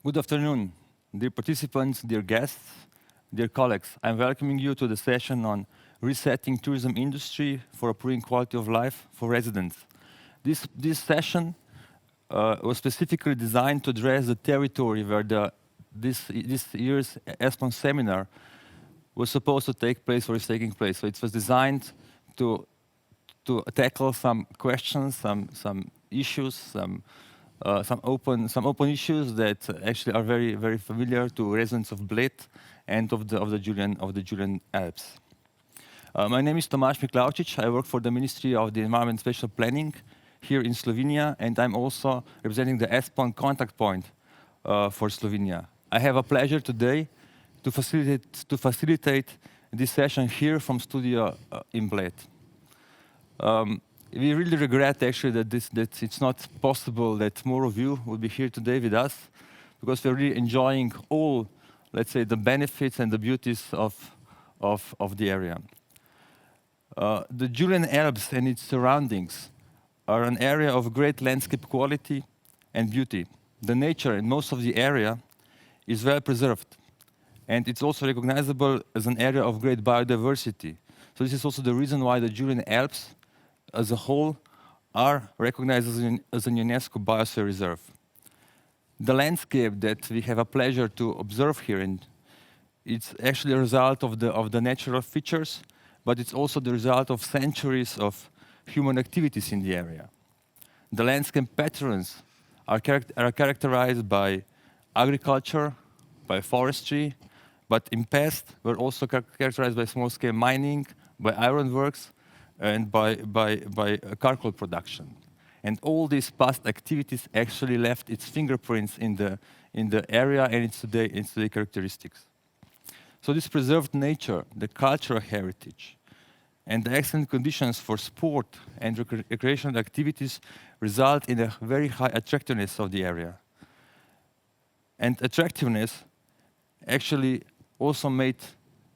Good afternoon, dear participants, dear guests, dear colleagues. I'm welcoming you to the session on resetting tourism industry for improving quality of life for residents. This session was specifically designed to address the territory where this year's ESPON seminar was supposed to take place or is taking place. So it was designed to tackle some questions, some issues, some open issues that actually are very familiar to residents of Bled and of the Julian Alps. My name is Tomaž Miklavčič. I work for the Ministry of the Environment and Spatial Planning here in Slovenia, and I'm also representing the ESPON contact point for Slovenia. I have a pleasure today to facilitate this session here from studio in Bled. We really regret actually that it's not possible that more of you will be here today with us, because we're really enjoying all, let's say, the benefits and the beauties of the area. The Julian Alps and its surroundings are an area of great landscape quality and beauty. The nature in most of the area is well preserved, and it's also recognizable as an area of great biodiversity. So this is also the reason why the Julian Alps as a whole are recognized as a UNESCO Biosphere reserve. The landscape that we have a pleasure to observe here, and it's actually a result of the natural features, but it's also the result of centuries of human activities in the area. The landscape patterns are characterized by agriculture, by forestry, but in past were also characterized by small-scale mining, by ironworks, and by charcoal production. And all these past activities actually left its fingerprints in the area and its today characteristics. So this preserved nature, the cultural heritage, and the excellent conditions for sport and recreational activities result in a very high attractiveness of the area. And attractiveness actually also made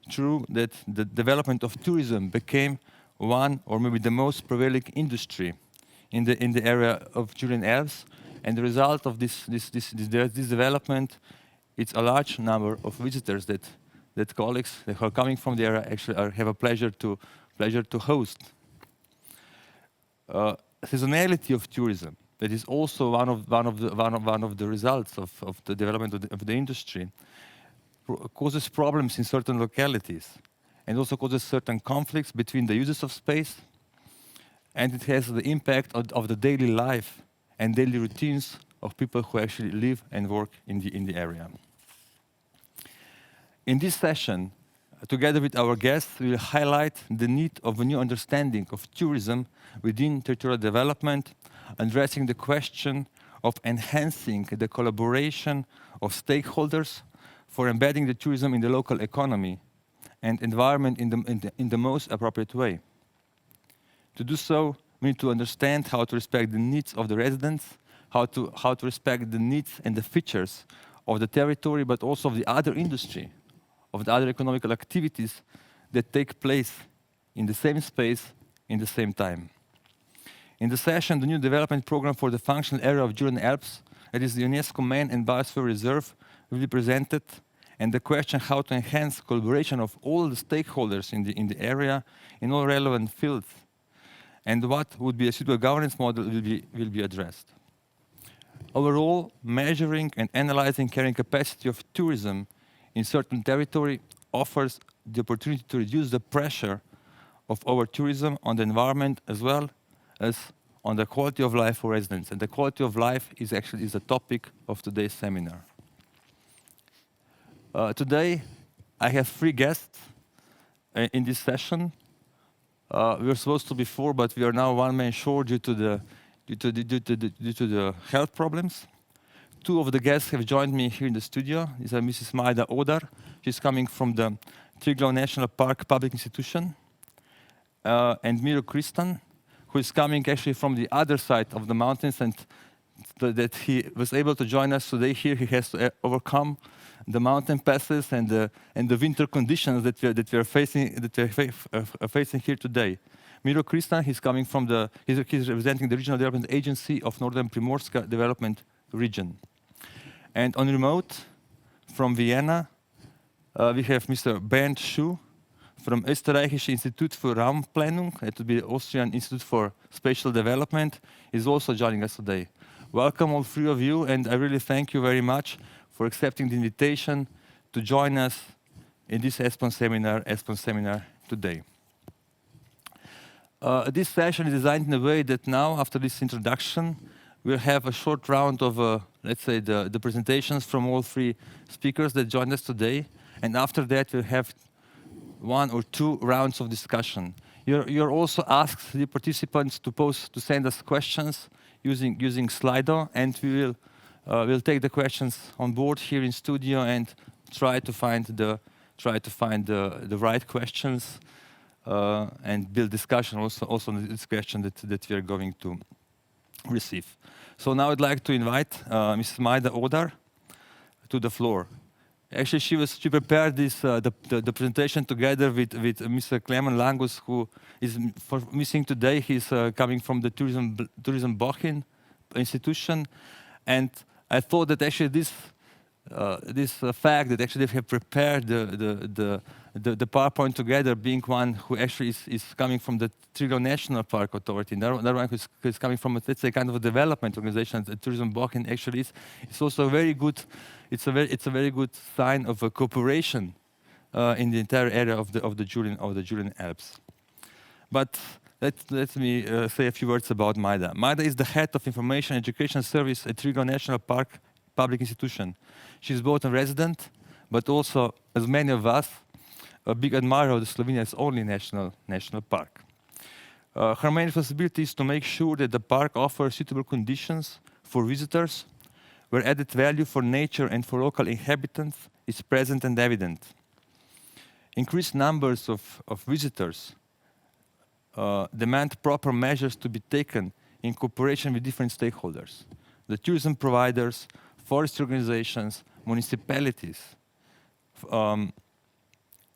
true that the development of tourism became one or maybe the most prevailing industry in the area of Julian Alps, and the result of this development, it's a large number of visitors that colleagues that are coming from the area actually have a pleasure to host. Seasonality of tourism, that is also one of the results of the development of the industry, causes problems in certain localities, and also causes certain conflicts between the users of space, and it has the impact of the daily life and daily routines of people who actually live and work in the area. In this session, together with our guests, we will highlight the need of a new understanding of tourism within territorial development, addressing the question of enhancing the collaboration of stakeholders for embedding the tourism in the local economy and environment in the most appropriate way. To do so, we need to understand how to respect the needs of the residents, how to respect the needs and the features of the territory, but also of the other industry, of the other economical activities that take place in the same space, in the same time. In the session, the new development program for the functional area of Julian Alps, that is the UNESCO Main and Biosphere Reserve, will be presented, and the question how to enhance collaboration of all the stakeholders in the area in all relevant fields, and what would be a suitable governance model will be addressed. Overall, measuring and analyzing carrying capacity of tourism in certain territory offers the opportunity to reduce the pressure of our tourism on the environment as well as on the quality of life for residents. And the quality of life is the topic of today's seminar. Today, I have 3 guests in this session. We were supposed to be 4, but we are now 1 man short due to the health problems. 2 of the guests have joined me here in the studio. These are Mrs. Majda Odar. She's coming from the Triglav National Park Public Institution. And Miro Kristan, who is coming actually from the other side of the mountains, and that he was able to join us today here. He has to overcome the mountain passes and the winter conditions that we are facing here today. Miro Kristan, he's representing the Regional Development Agency of Northern Primorska Development Region. And on remote, from Vienna, we have Mr. Bernd Schuh from Österreichische Institut für Raumplanung, it would be the Austrian Institute for Spatial Development, is also joining us today. Welcome all three of you, and I really thank you very much for accepting the invitation to join us in this ESPON seminar today. This session is designed in a way that now, after this introduction, we'll have a short round of, let's say, the presentations from all three speakers that joined us today. And after that, we'll have 1 or 2 rounds of discussion. You're also asked, the participants, to send us questions using Slido, and we'll take the questions on board here in studio and try to find the right questions and build discussion also on this question that we are going to receive. So now I'd like to invite Mrs. Majda Odar to the floor. Actually, she prepared this the presentation together with Mr. Klemen Langus, who is missing today. He's coming from the Turizem Bohinj institution, and I thought that actually this fact that actually they have prepared the PowerPoint together, being one who actually is coming from the Triglav National Park Authority, and another one who is coming from let's say kind of a development organization. The Turizem Bohinj actually is also a very good. It's a very good sign of a cooperation in the entire area of the Julian Alps. But let me say a few words about Majda. Majda is the head of Information Education Service at Triglav National Park Public Institution. She's both a resident, but also, as many of us, a big admirer of Slovenia's only national park. Her main responsibility is to make sure that the park offers suitable conditions for visitors, where added value for nature and for local inhabitants is present and evident. Increased numbers of visitors demand proper measures to be taken in cooperation with different stakeholders. The tourism providers, forest organizations, municipalities,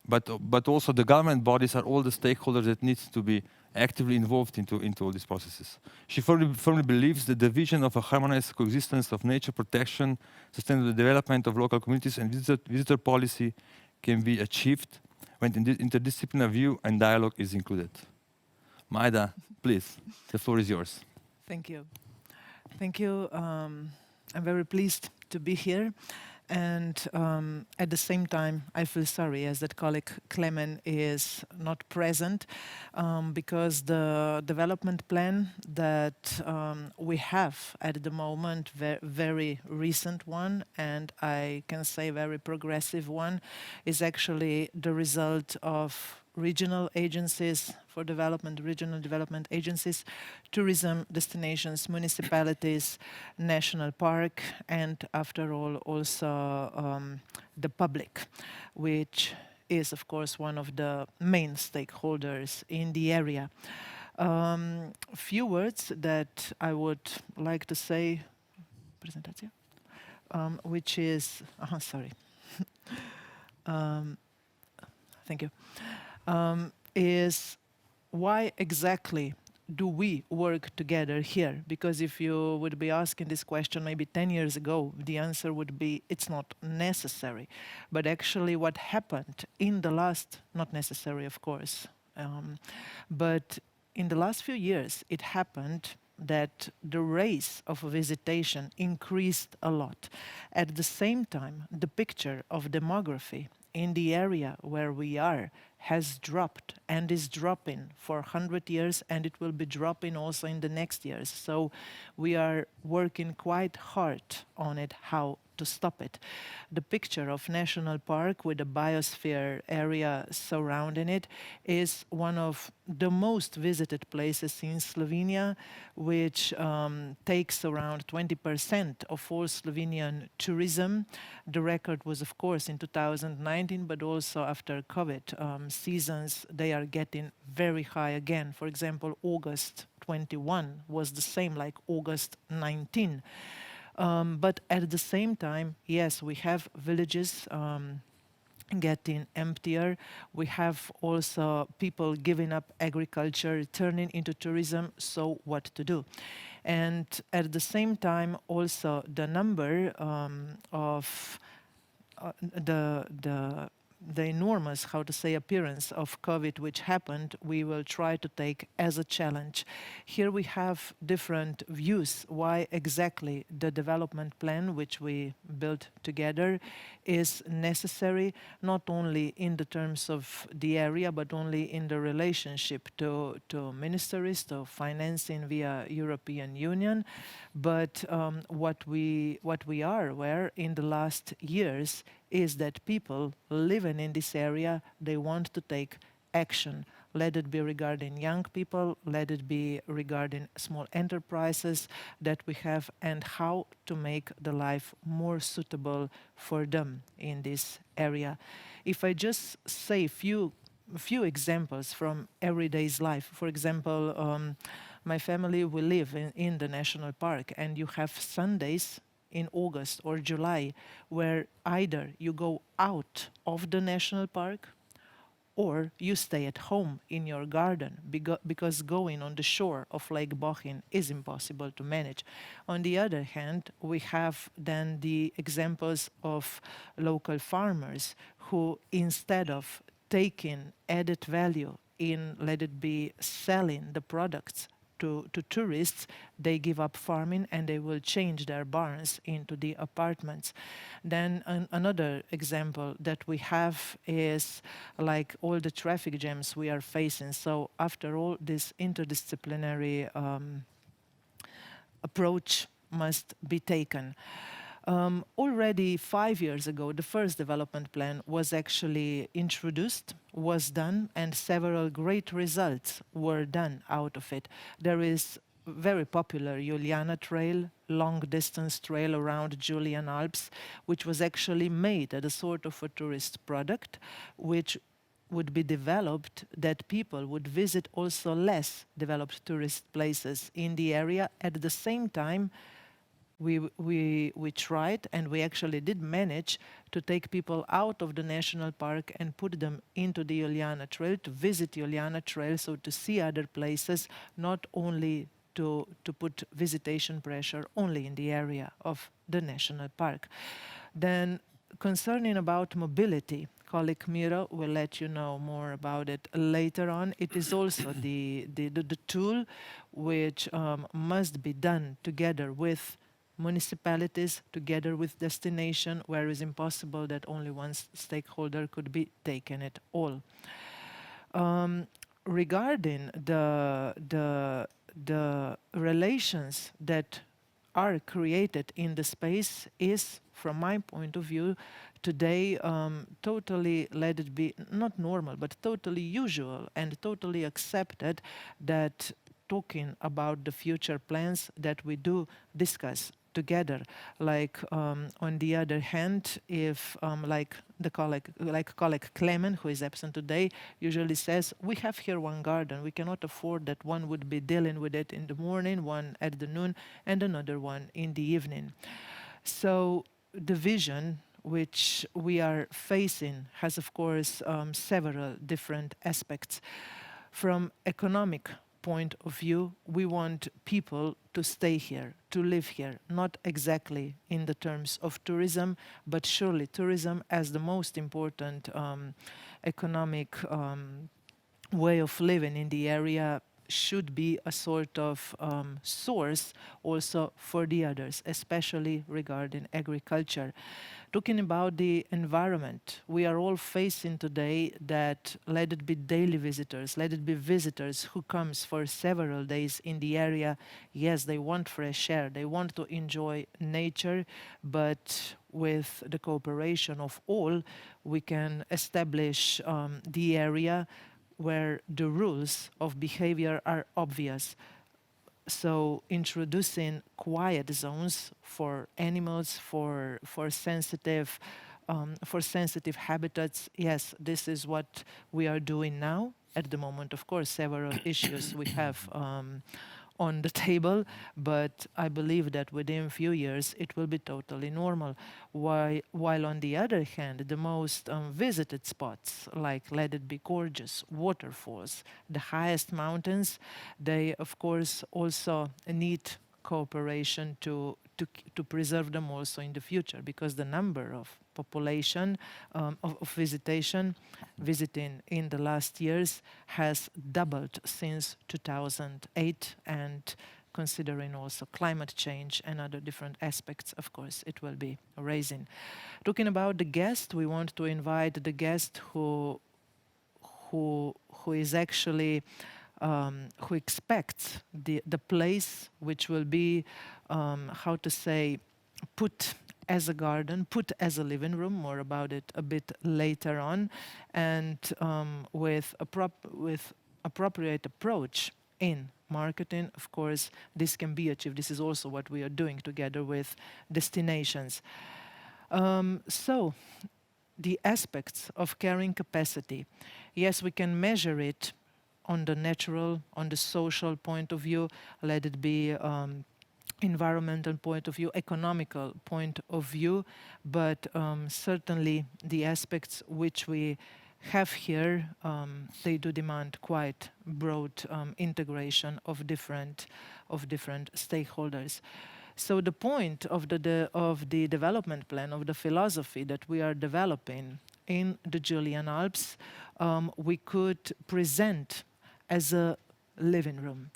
but also the government bodies are all the stakeholders that need to be actively involved into all these processes. She firmly believes that the vision of a harmonized coexistence of nature protection, sustainable development of local communities, and visitor policy can be achieved when interdisciplinary view and dialogue is included. Majda, please, the floor is yours. Thank you. Thank you. I'm very pleased to be here. And at the same time, I feel sorry as that colleague Klemen is not present because the development plan that we have at the moment, very recent one, and I can say very progressive one, is actually the result of regional agencies for development, regional development agencies, tourism destinations, municipalities, national park, and after all also the public, which is of course one of the main stakeholders in the area. Few words that I would like to say, which is, sorry, thank you. Is why exactly do we work together here? Because if you would be asking this question maybe 10 years ago, the answer would be it's not necessary. But actually what happened in the last, not necessary of course, but in the last few years it happened that the rate of visitation increased a lot. At the same time, the picture of demography in the area where we are has dropped and is dropping for 100 years, and it will be dropping also in the next years. So we are working quite hard on it, how to stop it. The picture of national park with a biosphere area surrounding it is one of the most visited places in Slovenia, which takes around 20% of all Slovenian tourism. The record was of course in 2019, but also after COVID seasons they are getting very high again. For example, August 21 was the same like August 19. But at the same time, yes, we have villages getting emptier. We have also people giving up agriculture, turning into tourism. So what to do? And at the same time, also the number of the enormous, how to say, appearance of COVID which happened, we will try to take as a challenge. Here we have different views why exactly the development plan which we built together is necessary, not only in the terms of the area, but only in the relationship to ministries, to financing via European Union. But what we are aware in the last years is that people living in this area, they want to take action. Let it be regarding young people, let it be regarding small enterprises that we have, and how to make the life more suitable for them in this area. If I just say a few examples from everyday's life. For example, my family, we live in the national park, and you have Sundays in August or July where either you go out of the national park or you stay at home in your garden because going on the shore of Lake Bohinj is impossible to manage. On the other hand, we have then the examples of local farmers who, instead of taking added value in, let it be, selling the products to tourists, they give up farming and they will change their barns into the apartments. Then another example that we have is like all the traffic jams we are facing. So after all, this interdisciplinary approach must be taken. Already 5 years ago, the first development plan was actually introduced, was done, and several great results were done out of it. There is very popular Juliana Trail, long distance trail around Julian Alps, which was actually made as a sort of a tourist product, which would be developed that people would visit also less developed tourist places in the area. At the same time, we tried, and we actually did manage to take people out of the national park and put them into the Juliana Trail, to visit Juliana Trail, so to see other places, not only to put visitation pressure only in the area of the national park. Then concerning about mobility, colleague Miro will let you know more about it later on. It is also the tool which must be done together with municipalities, together with destination, where it's impossible that only one stakeholder could be taken at all. Regarding the relations that are created in the space is, from my point of view, today totally, let it be, not normal, but totally usual and totally accepted that talking about the future plans that we do discuss together. Like on the other hand, if like colleague Klemen, who is absent today, usually says, we have here one garden, we cannot afford that one would be dealing with it in the morning, one at the noon, and another one in the evening. So the vision which we are facing has, of course, several different aspects. From economic point of view, we want people to stay here, to live here, not exactly in the terms of tourism, but surely tourism as the most important economic way of living in the area should be a sort of source also for the others, especially regarding agriculture. Talking about the environment, we are all facing today that, let it be daily visitors, let it be visitors who comes for several days in the area. Yes, they want fresh air, they want to enjoy nature, but with the cooperation of all, we can establish the area where the rules of behavior are obvious. So introducing quiet zones for animals, for sensitive habitats, yes, this is what we are doing now. At the moment, of course, several issues we have on the table, but I believe that within a few years it will be totally normal. While on the other hand, the most visited spots, like let it be gorgeous waterfalls, the highest mountains, they of course also need cooperation to preserve them also in the future, because the number of population of visiting in the last years has doubled since 2008, and considering also climate change and other different aspects, of course, it will be raising. Talking about the guest, we want to invite the guest who is actually who expects the place which will be how to say, put as a garden, put as a living room. More about it a bit later on, and with appropriate approach in marketing, of course, this can be achieved. This is also what we are doing together with destinations. So, the aspects of carrying capacity. Yes, we can measure it on the natural, on the social point of view, let it be environmental point of view, economical point of view, but certainly the aspects which we have here, they do demand quite broad integration of different stakeholders. So the point of the development plan, of the philosophy that we are developing in the Julian Alps, we could present as a living room.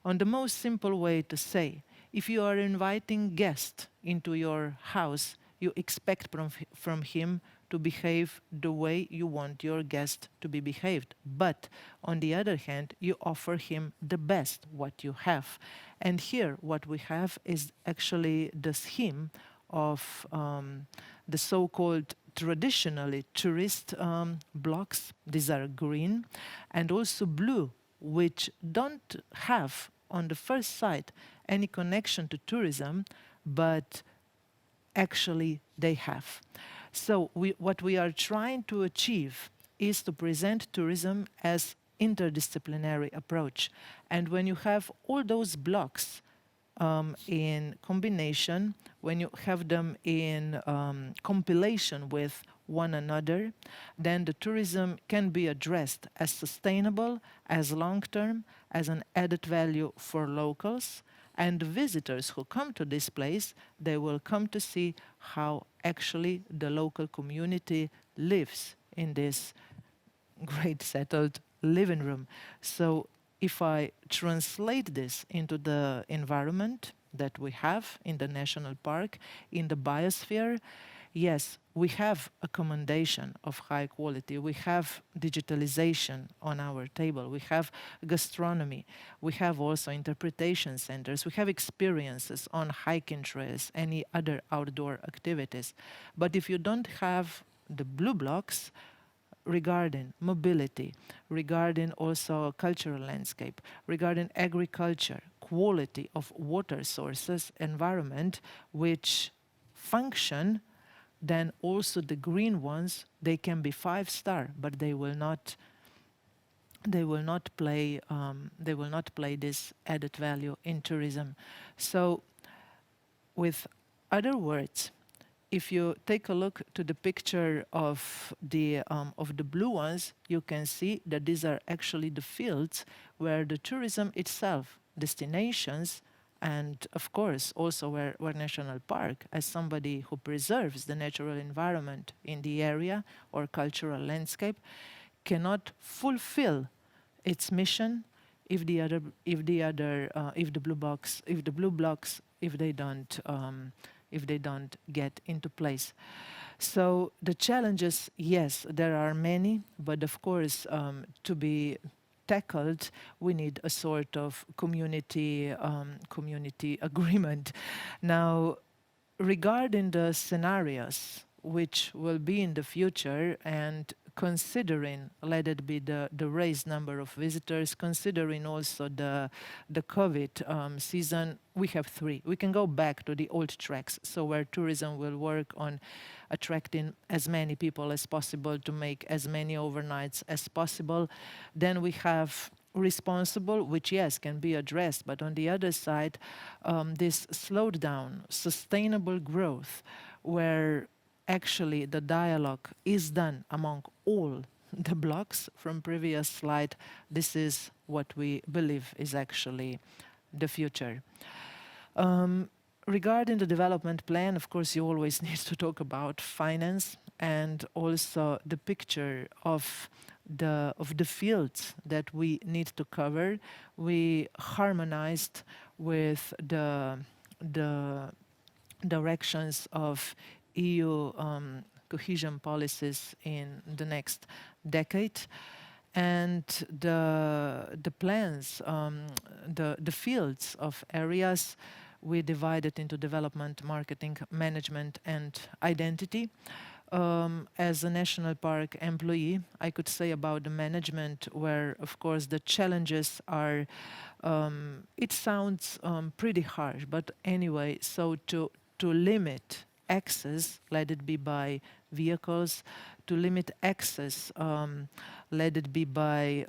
On the most simple way to say, if you are inviting guests into your house, you expect from him to behave the way you want your guest to be behaved. But on the other hand, you offer him the best what you have. And here what we have is actually the scheme of the so-called traditionally tourist blocks. These are green and also blue, which don't have on the first sight any connection to tourism, but actually they have. So what we are trying to achieve is to present tourism as interdisciplinary approach. And when you have all those blocks in combination, when you have them in compilation with one another, then the tourism can be addressed as sustainable, as long-term, as an added value for locals. And the visitors who come to this place, they will come to see how actually the local community lives in this great settled living room. So if I translate this into the environment that we have in the national park, in the biosphere, yes, we have accommodation of high quality. We have digitalization on our table. We have gastronomy. We have also interpretation centers. We have experiences on hiking trails, any other outdoor activities. But if you don't have the blue blocks regarding mobility, regarding also cultural landscape, regarding agriculture, quality of water sources, environment, which function, then also the green ones, they can be 5-star, but they will not play this added value in tourism. So, with other words, if you take a look to the picture of the blue ones, you can see that these are actually the fields where the tourism itself, destinations, and of course also where National Park, as somebody who preserves the natural environment in the area or cultural landscape, cannot fulfill its mission if the blue blocks don't get into place. So the challenges, yes, there are many, but of course to be tackled, we need a sort of community agreement. Now, regarding the scenarios which will be in the future, and considering, let it be the raised number of visitors, considering also the COVID season, we have 3. We can go back to the old tracks, so where tourism will work on attracting as many people as possible to make as many overnights as possible. Then we have responsible, which yes, can be addressed, but on the other side, this slowed down, sustainable growth, where actually the dialogue is done among all the blocks from previous slide. This is what we believe is actually the future. Regarding the development plan, of course, you always need to talk about finance and also the picture of the fields that we need to cover. We harmonized with the directions of EU cohesion policies in the next decade. And the plans, the fields of areas, we divided into development, marketing, management, and identity. As a national park employee, I could say about the management, where of course the challenges are, it sounds pretty harsh, but anyway, so to limit access, let it be by vehicles, to limit access, let it be by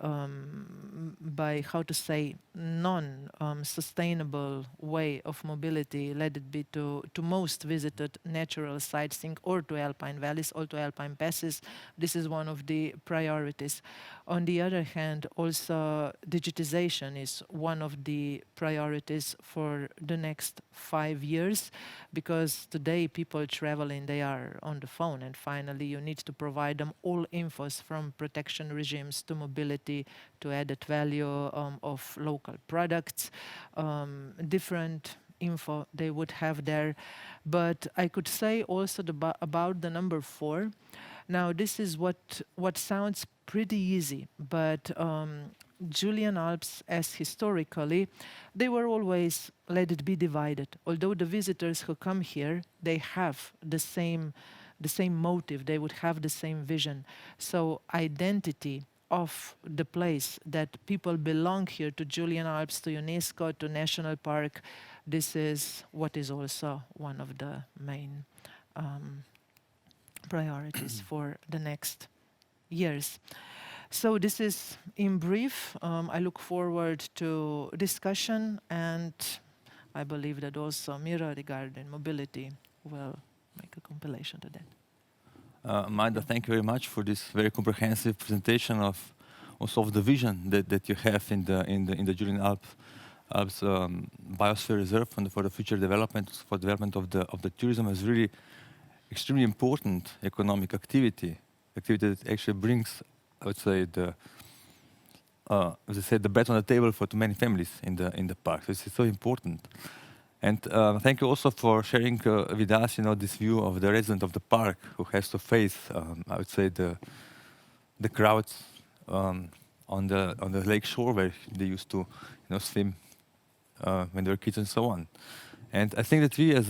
how to say, non-sustainable way of mobility, let it be to most visited natural sightseeing or to alpine valleys or to alpine passes. This is one of the priorities. On the other hand, also digitization is one of the priorities for the next 5 years, because today people traveling, they are on the phone, and finally you need to provide them all infos from protection regimes to mobility to added value of local products, different info they would have there. But I could say also about the number 4. Now this is what sounds pretty easy, but Julian Alps, as historically, they were always, let it be, divided. Although the visitors who come here, they have the same motive, they would have the same vision. So identity of the place, that people belong here to Julian Alps, to Unesco, to National Park, this is what is also one of the main priorities for the next years. So this is in brief. I look forward to discussion, and I believe that also Miro regarding mobility will make a compilation to that. Majda, thank you very much for this very comprehensive presentation of also of the vision that you have in the Julian Alps Biosphere Reserve for the future development, for development of the tourism, is really extremely important economic activity that actually brings, I would say, as I said, the bread on the table for too many families in the park. So it's so important. And thank you also for sharing with us, this view of the resident of the park who has to face, I would say, the crowds on the lake shore where they used to, swim when they were kids and so on. And I think that we, as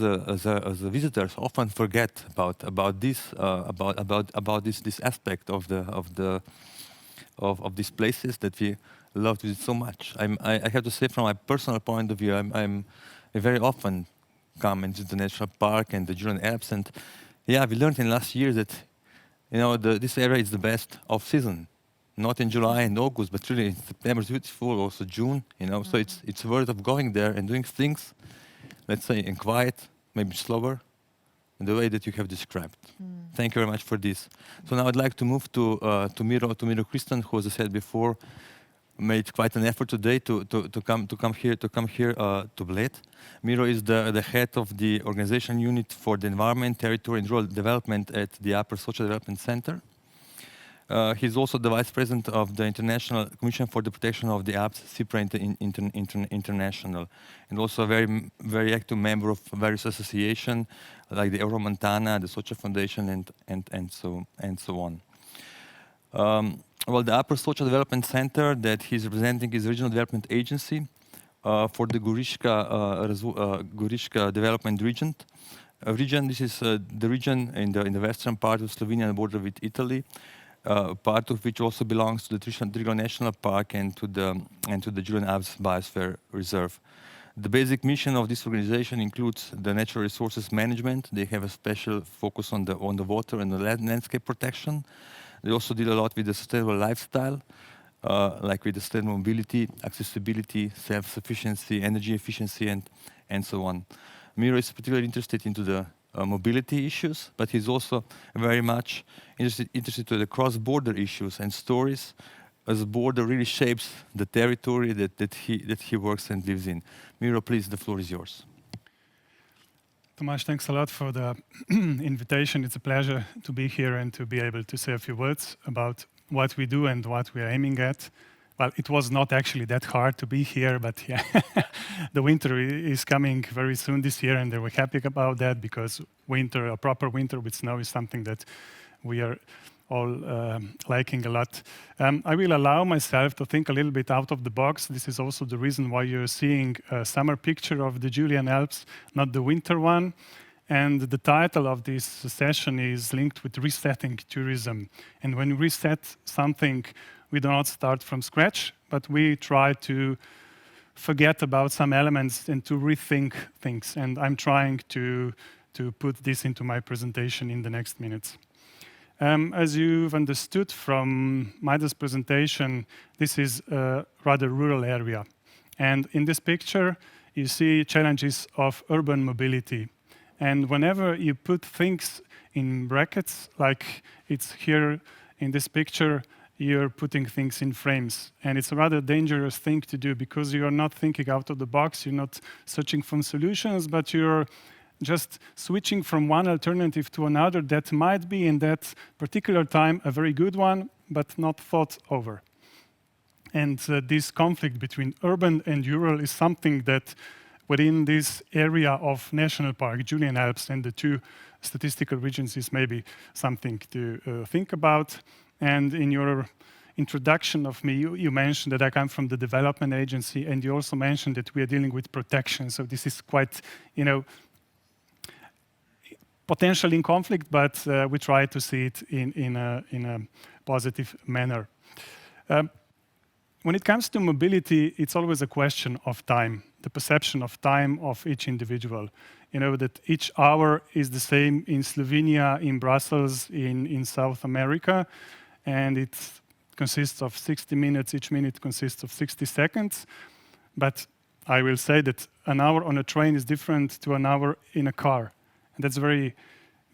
visitors, often forget about this aspect of these places that we love to visit so much. I have to say, from my personal point of view, I very often come into the national park and the Julian Alps, and yeah, we learned in last year that this area is the best off season. Not in July and August, but really in September it's beautiful, also June. So it's worth of going there and doing things, let's say, in quiet, maybe slower, in the way that you have described. Thank you very much for this. So now I'd like to move to Miro Kristan, who, as I said before, made quite an effort today to come here to Bled. Miro is the head of the organization unit for the environment, territory, and rural development at the Upper Social Development Center. He's also the vice president of the International Commission for the Protection of the Alps, CIPRA International, and also a very, very active member of various associations like the Euro Montana, the Social Foundation, and so on. Well, the Upper Social Development Center that he's representing is a regional development agency for the Goriška development region. This is the region in the western part of Slovenia and border with Italy. Part of which also belongs to the Triglav National Park and to the Julian Alps Biosphere Reserve. The basic mission of this organization includes the natural resources management. They have a special focus on the water and the landscape protection. They also deal a lot with the sustainable lifestyle, like with the sustainable mobility, accessibility, self-sufficiency, energy efficiency, and so on. Miro is particularly interested into the mobility issues, but he's also very much interested to the cross-border issues and stories, as the border really shapes the territory that he works and lives in. Miro, please, the floor is yours. Tomaž, thanks a lot for the invitation. It's a pleasure to be here and to be able to say a few words about what we do and what we are aiming at. Well, it was not actually that hard to be here, but yeah, the winter is coming very soon this year, and we're happy about that because winter, a proper winter with snow, is something that we are all liking a lot. I will allow myself to think a little bit out of the box. This is also the reason why you're seeing a summer picture of the Julian Alps, not the winter one. And the title of this session is linked with resetting tourism. And when we reset something, we do not start from scratch, but we try to forget about some elements and to rethink things. And I'm trying to put this into my presentation in the next minutes. As you've understood from Majda's presentation, this is a rather rural area. And in this picture, you see challenges of urban mobility. And whenever you put things in brackets, like it's here in this picture, you're putting things in frames. And it's a rather dangerous thing to do because you're not thinking out of the box, you're not searching for solutions, but you're just switching from one alternative to another that might be in that particular time a very good one, but not thought over. And this conflict between urban and rural is something that within this area of National Park, Julian Alps, and the two statistical regions is maybe something to think about. And in your introduction of me, you mentioned that I come from the development agency, and you also mentioned that we are dealing with protection. So this is quite, potentially in conflict, but we try to see it in a positive manner. When it comes to mobility, it's always a question of time, the perception of time of each individual. You know, that each hour is the same in Slovenia, in Brussels, in South America, and it consists of 60 minutes, each minute consists of 60 seconds. But I will say that an hour on a train is different to an hour in a car. And that's very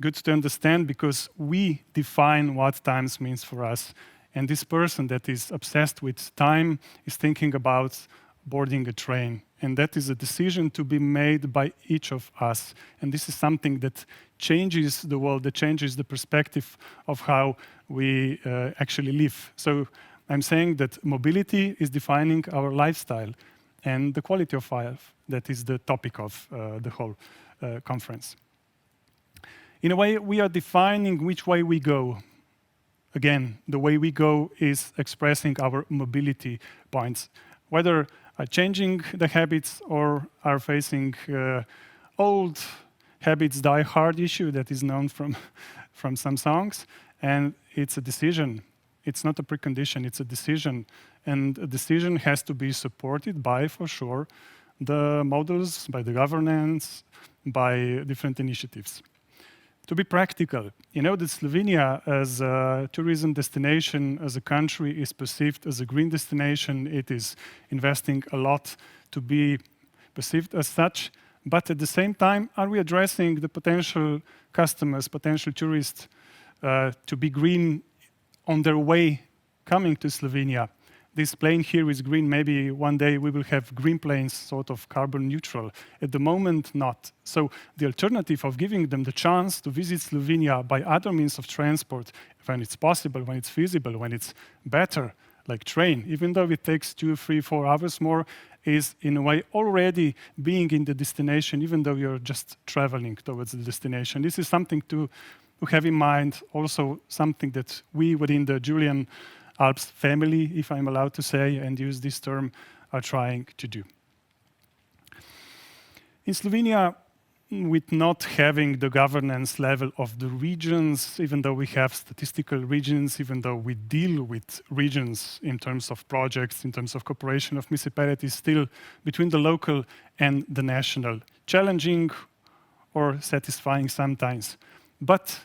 good to understand because we define what time means for us. And this person that is obsessed with time is thinking about boarding a train. And that is a decision to be made by each of us. And this is something that changes the world, that changes the perspective of how we actually live. So I'm saying that mobility is defining our lifestyle and the quality of life. That is the topic of the whole conference. In a way, we are defining which way we go. Again, the way we go is expressing our mobility points, whether are changing the habits or are facing old habits die hard issue that is known from some songs. And it's a decision. It's not a precondition, it's a decision. And a decision has to be supported by, for sure, the models, by the governance, by different initiatives. To be practical, you know that Slovenia as a tourism destination, as a country, is perceived as a green destination. It is investing a lot to be perceived as such. But at the same time, are we addressing the potential customers, potential tourists to be green on their way coming to Slovenia? This plane here is green. Maybe one day we will have green planes, sort of carbon neutral. At the moment, not. So the alternative of giving them the chance to visit Slovenia by other means of transport, when it's possible, when it's feasible, when it's better, like train, even though it takes 2, 3, 4 hours more, is in a way already being in the destination, even though you're just traveling towards the destination. This is something to have in mind, also something that we within the Julian Alps family, if I'm allowed to say, and use this term, are trying to do. In Slovenia, with not having the governance level of the regions, even though we have statistical regions, even though we deal with regions in terms of projects, in terms of cooperation of municipalities, still between the local and the national, challenging or satisfying sometimes. But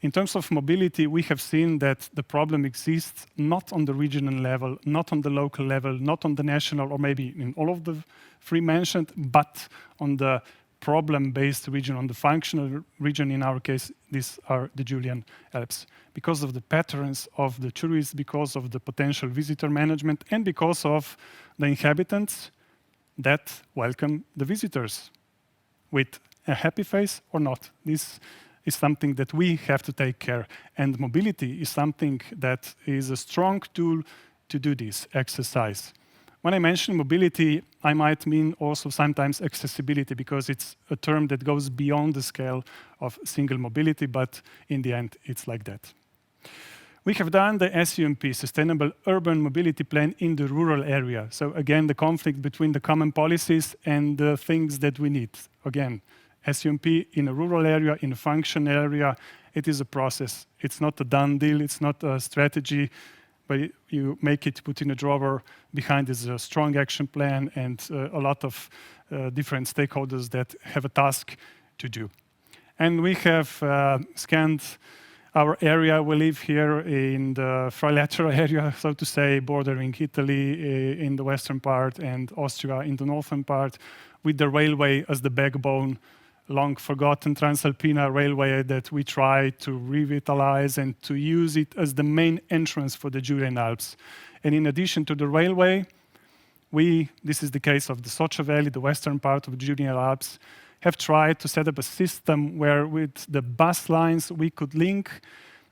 in terms of mobility, we have seen that the problem exists not on the regional level, not on the local level, not on the national, or maybe in all of the three mentioned, but on the problem-based region, on the functional region. In our case, these are the Julian Alps. Because of the patterns of the tourists, because of the potential visitor management, and because of the inhabitants that welcome the visitors with a happy face or not. This is something that we have to take care. And mobility is something that is a strong tool to do this exercise. When I mention mobility, I might mean also sometimes accessibility, because it's a term that goes beyond the scale of single mobility, but in the end, it's like that. We have done the SUMP, Sustainable Urban Mobility Plan, in the rural area. So again, the conflict between the common policies and the things that we need. Again, SUMP in a rural area, in a function area, it is a process. It's not a done deal, it's not a strategy, but you make it, put in a drawer. Behind is a strong action plan and a lot of different stakeholders that have a task to do. And we have scanned our area. We live here in the trilateral area, so to say, bordering Italy in the western part and Austria in the northern part, with the railway as the backbone, long forgotten Transalpina railway that we try to revitalize and to use it as the main entrance for the Julian Alps. And in addition to the railway, this is the case of the Socha Valley, the western part of the Julian Alps, have tried to set up a system where with the bus lines we could link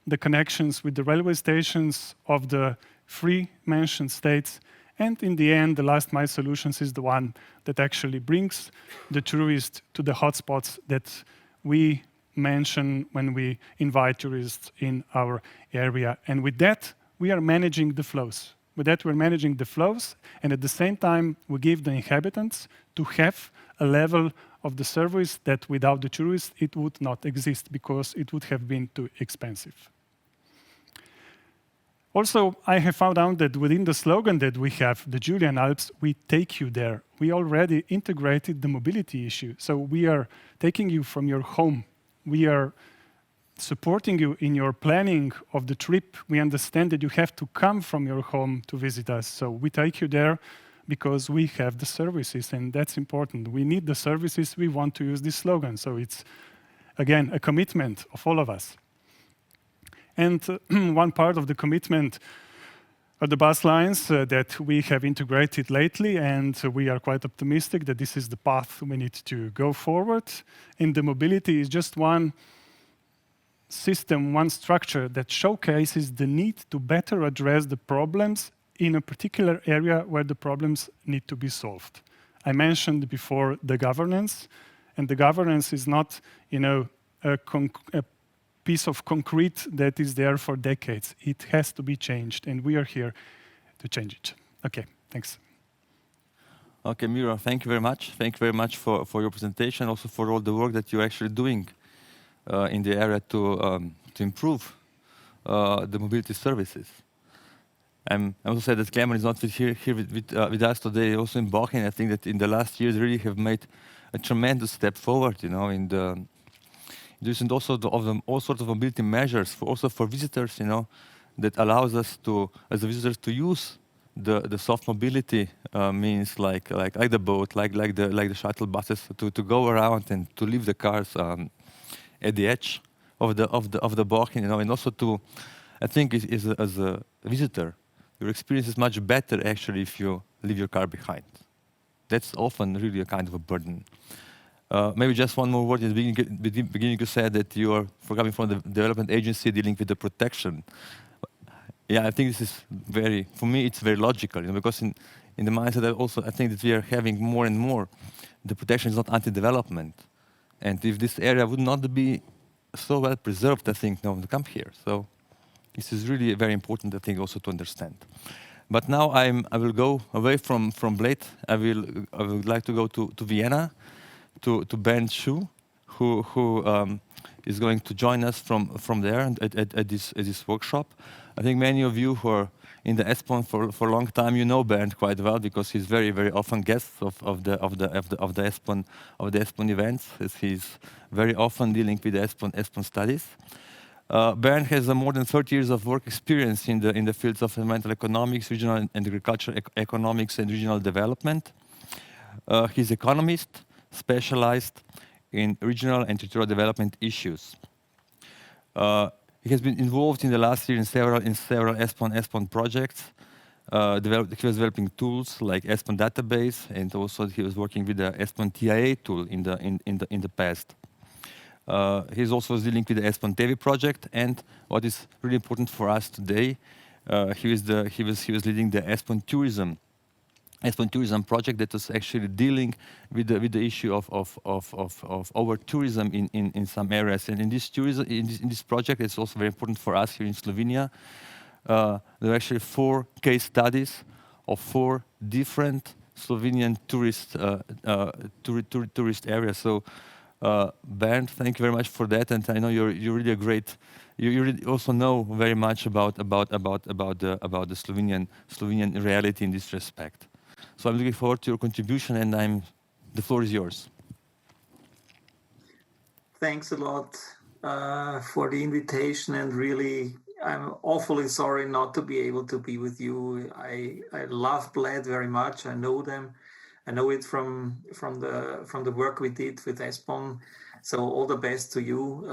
the connections with the railway stations of the three mentioned states. And in the end, the last mile solutions is the one that actually brings the tourist to the hotspots that we mention when we invite tourists in our area. And with that, we are managing the flows. With that, we're managing the flows, and at the same time, we give the inhabitants to have a level of the service that without the tourists, it would not exist, because it would have been too expensive. Also, I have found out that within the slogan that we have, the Julian Alps, we take you there. We already integrated the mobility issue. So we are taking you from your home. We are supporting you in your planning of the trip. We understand that you have to come from your home to visit us. So we take you there because we have the services, and that's important. We need the services. We want to use this slogan. So it's, again, a commitment of all of us. And one part of the commitment are the bus lines that we have integrated lately, and we are quite optimistic that this is the path we need to go forward. And the mobility is just one system, one structure that showcases the need to better address the problems in a particular area where the problems need to be solved. I mentioned before the governance, and the governance is not, a piece of concrete that is there for decades. It has to be changed, and we are here to change it. Okay, thanks. Okay, Miro, thank you very much. Thank you very much for your presentation, also for all the work that you're actually doing in the area to improve the mobility services. I also said that Klemen is not here with us today. Also in Bohinj, I think that in the last years really have made a tremendous step forward, in the using also all sorts of mobility measures, also for visitors, that allows us to, as the visitors, to use the soft mobility means like the boat, like the shuttle buses, to go around and to leave the cars at the edge of the Bohinj, and also to, I think, as a visitor, your experience is much better actually if you leave your car behind. That's often really a kind of a burden. Maybe just one more word. In the beginning you said that you are coming from the development agency dealing with the protection. Yeah, I think this is for me, it's very logical, because in the mindset I think that we are having more and more, the protection is not anti-development. And if this area would not be so well preserved, I think no one would come here. So this is really very important, I think, also to understand. But now I will go away from Bled. I would like to go to Vienna, to Bernd Schuh, who is going to join us from there at this workshop. I think many of you who are in the ESPON for a long time, you know Bernd quite well, because he's very, very often guest of the ESPON events, as he's very often dealing with the ESPON studies. Bernd has more than 30 years of work experience in the fields of environmental economics, regional and agricultural economics, and regional development. He's an economist specialized in regional and territorial development issues. He has been involved in the last year in several ESPON projects, he was developing tools like ESPON database, and also he was working with the ESPON TIA tool in the past. He's also dealing with the ESPON TV project, and what is really important for us today, he was leading the ESPON Turizem project that was actually dealing with the issue of over tourism in some areas. And in this project, it's also very important for us here in Slovenia. There are actually 4 case studies of 4 different Slovenian tourist areas. So, Bernd, thank you very much for that, and I know you're really a great. You really also know very much about the Slovenian reality in this respect. So I'm looking forward to your contribution, and the floor is yours. Thanks a lot for the invitation, and really, I'm awfully sorry not to be able to be with you. I love Bled very much. I know them. I know it from the work we did with ESPON. So all the best to you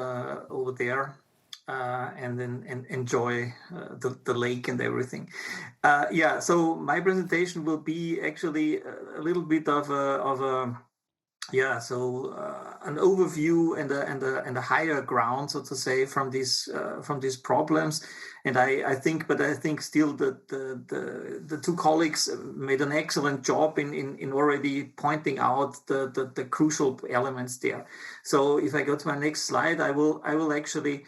over there, and enjoy the lake and everything. Yeah. So my presentation will be actually a little bit of a an overview and a higher ground, so to say, from these problems. And I think still that the 2 colleagues made an excellent job in already pointing out the crucial elements there. So if I go to my next slide, I will actually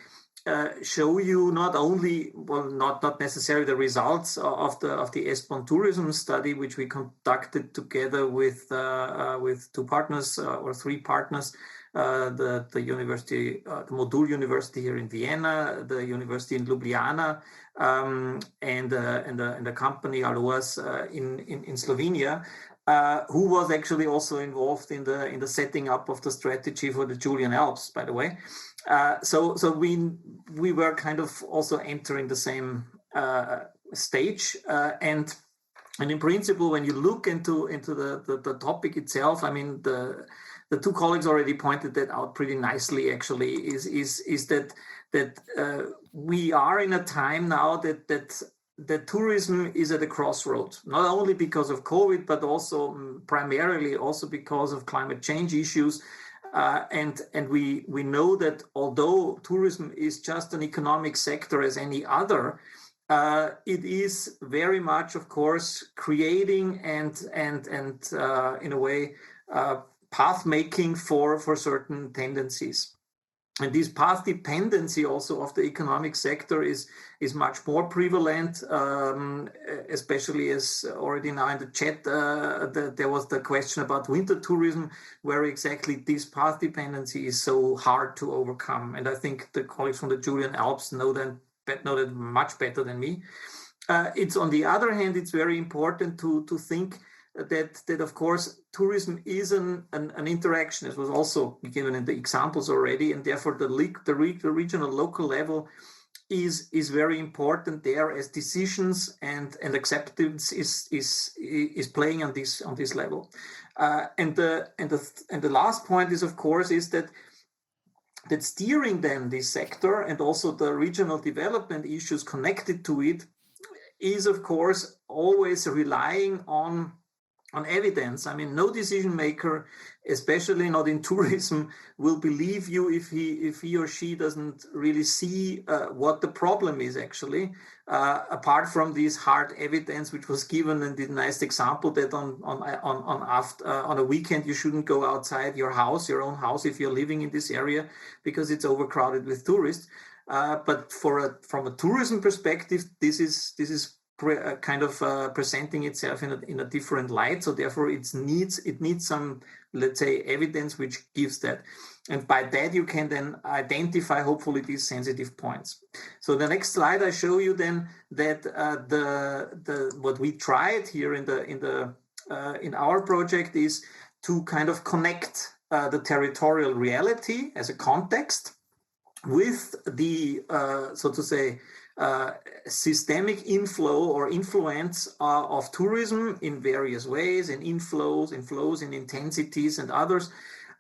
show you not only, well, not necessarily the results of the ESPON tourism study, which we conducted together with 2 partners or 3 partners, the university, the Modul University here in Vienna, the university in Ljubljana, and the company Aloas in Slovenia, who was actually also involved in the setting up of the strategy for the Julian Alps, by the way. So we were kind of also entering the same stage, and in principle, when you look into the topic itself, I mean, the 2 colleagues already pointed that out pretty nicely. Actually, is that we are in a time now that tourism is at a crossroads, not only because of COVID, but also primarily also because of climate change issues. And we know that although tourism is just an economic sector as any other, it is very much, of course, creating and in a way path making for certain tendencies. And this path dependency also of the economic sector is much more prevalent, especially as already now in the chat, there was the question about winter tourism, where exactly this path dependency is so hard to overcome. And I think the colleagues from the Julian Alps know that much better than me. It's on the other hand, it's very important to think that of course tourism is an interaction, as was also given in the examples already, and therefore the regional local level is very important there, as decisions and acceptance is playing on this level. And the last point is, of course, is that steering then this sector and also the regional development issues connected to it is, of course, always relying on evidence. I mean, no decision maker, especially not in tourism, will believe you if he or she doesn't really see what the problem is actually, apart from this hard evidence, which was given in the nice example that on a weekend you shouldn't go outside your own house, if you're living in this area, because it's overcrowded with tourists. But from a tourism perspective, this is kind of presenting itself in a different light. So therefore it needs some, let's say, evidence which gives that. And by that you can then identify hopefully these sensitive points. So the next slide I show you then that what we tried here in our project is to kind of connect the territorial reality as a context with the so to say systemic inflow or influence of tourism in various ways, in inflows, in intensities and others,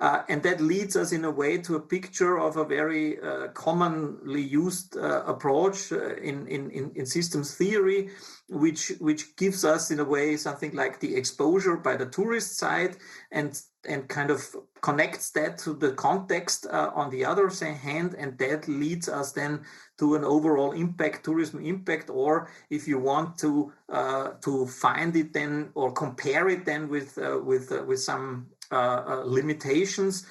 And that leads us in a way to a picture of a very commonly used approach in systems theory, which gives us in a way something like the exposure by the tourist side and kind of connects that to the context on the other hand, and that leads us then to an overall impact, tourism impact, or if you want to find it then or compare it then with some limitations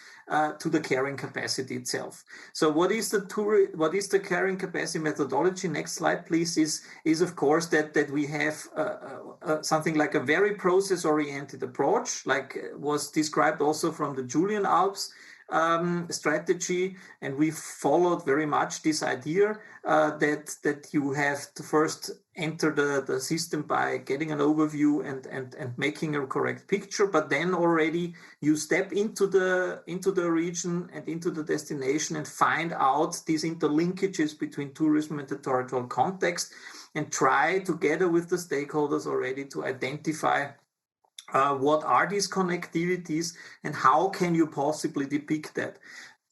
to the carrying capacity itself. So what is the carrying capacity methodology? Next slide, please. Is of course that we have something like a very process-oriented approach, like was described also from the Julian Alps strategy, and we followed very much this idea that you have to first enter the system by getting an overview and making a correct picture, but then already you step into the region and into the destination and find out these interlinkages between tourism and the territorial context, and try together with the stakeholders already to identify what are these connectivities and how can you possibly depict that.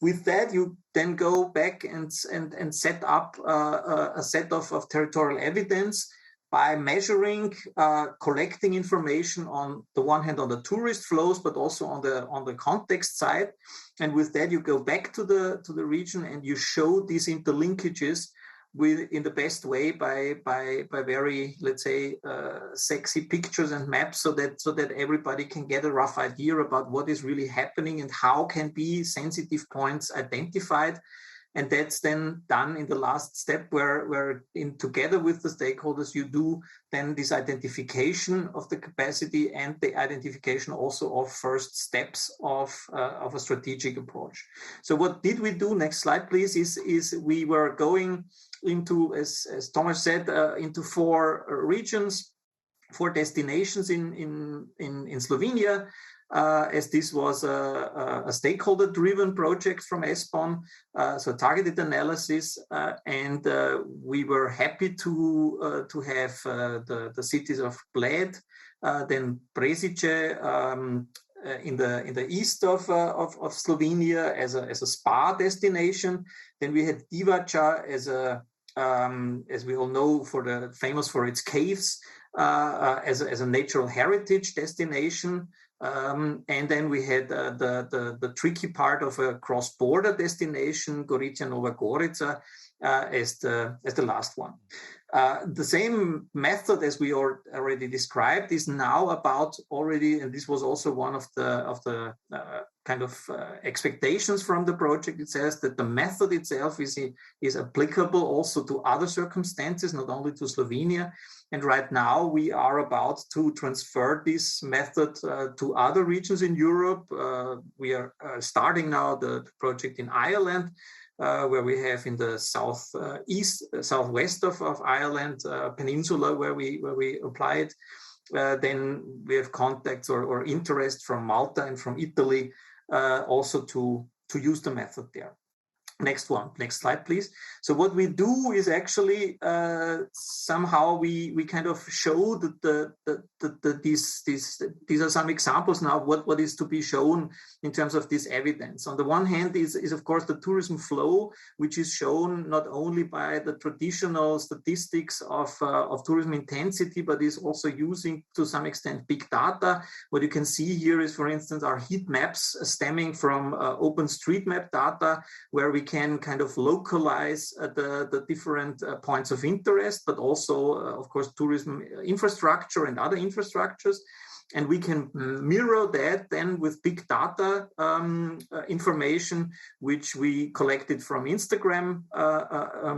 With that, you then go back and set up a set of territorial evidence by measuring, collecting information on the one hand on the tourist flows, but also on the context side. And with that, you go back to the region and you show these interlinkages in the best way by very, let's say, sexy pictures and maps, so that everybody can get a rough idea about what is really happening and how can be sensitive points identified. And that's then done in the last step where together with the stakeholders, you do then this identification of the capacity and the identification also of first steps of a strategic approach. So what did we do? Next slide, please. Is we were going into, as Tomaž said, into 4 regions, 4 destinations in Slovenia, as this was a stakeholder-driven project from ESPON, so targeted analysis, and we were happy to have the cities of Bled, then Brežice in the east of Slovenia as a spa destination. Then we had Divača as we all know, famous for its caves, as a natural heritage destination. And then we had the tricky part of a cross-border destination, Gorica Nova Gorica, as the last one. The same method as we already described is now about already, and this was also one of the kind of expectations from the project. It says that the method itself is applicable also to other circumstances, not only to Slovenia. And right now we are about to transfer this method to other regions in Europe. We are starting now the project in Ireland, where we have in the southwest of Ireland, peninsula where we apply it. Then we have contacts or interest from Malta and from Italy, also to use the method there. Next slide, please. So what we do is actually somehow we kind of show that these are some examples now of what is to be shown in terms of this evidence. On the one hand is of course the tourism flow, which is shown not only by the traditional statistics of tourism intensity, but is also using to some extent big data. What you can see here is, for instance, our heat maps stemming from OpenStreetMap data, where we can kind of localize the different points of interest, but also, of course, tourism infrastructure and other infrastructures. And we can mirror that then with big data information, which we collected from Instagram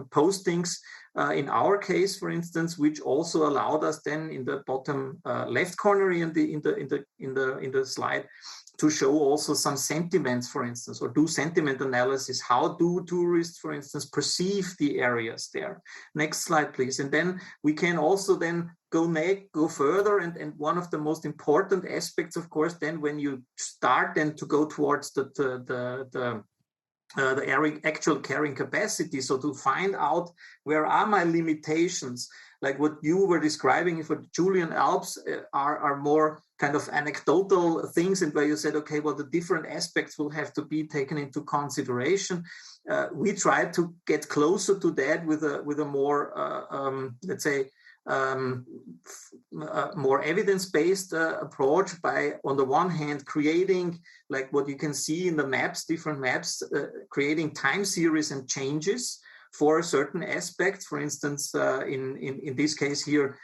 postings. In our case, for instance, which also allowed us then in the bottom left corner in the slide to show also some sentiments, for instance, or do sentiment analysis. How do tourists, for instance, perceive the areas there? Next slide, please. And then we can also then go further. And one of the most important aspects, of course, then when you start then to go towards the the actual carrying capacity. So to find out where are my limitations, like what you were describing for the Julian Alps are more kind of anecdotal things, and where you said, okay, well, the different aspects will have to be taken into consideration. We tried to get closer to that with a more, let's say, more evidence-based approach by, on the one hand, creating, like what you can see in the maps, different maps, creating time series and changes for certain aspects. For instance, in this case here,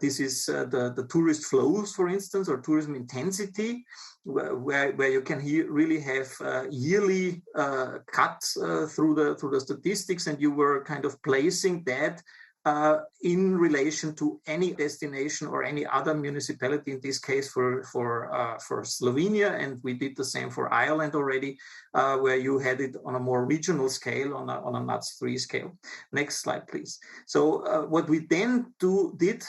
this is the tourist flows, for instance, or tourism intensity, where you can really have yearly cuts through the statistics, and you were kind of placing that in relation to any destination or any other municipality, in this case for Slovenia, and we did the same for Ireland already, where you had it on a more regional scale, on a NUTS 3 scale. Next slide, please. So what we then did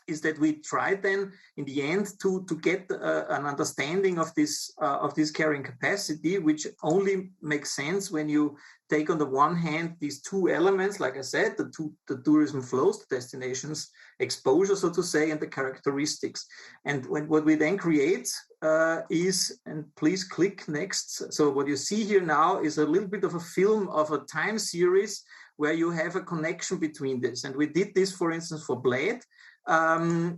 is that we tried then in the end to get an understanding of this carrying capacity, which only makes sense when you take on the one hand these two elements, like I said, the tourism flows, the destinations exposure, so to say, and the characteristics. And what we then create is, and please click next. So what you see here now is a little bit of a film of a time series where you have a connection between this. And we did this, for instance, for Bled,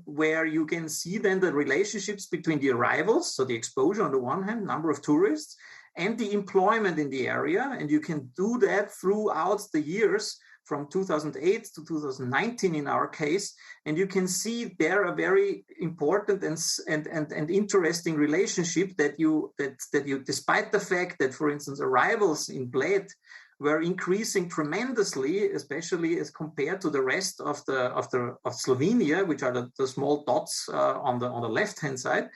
where you can see then the relationships between the arrivals, so the exposure on the one hand, number of tourists, and the employment in the area. And you can do that throughout the years from 2008 to 2019 in our case. And you can see there a very important and interesting relationship that you, despite the fact that, for instance, arrivals in Bled were increasing tremendously, especially as compared to the rest of Slovenia, which are the small dots on the left-hand side,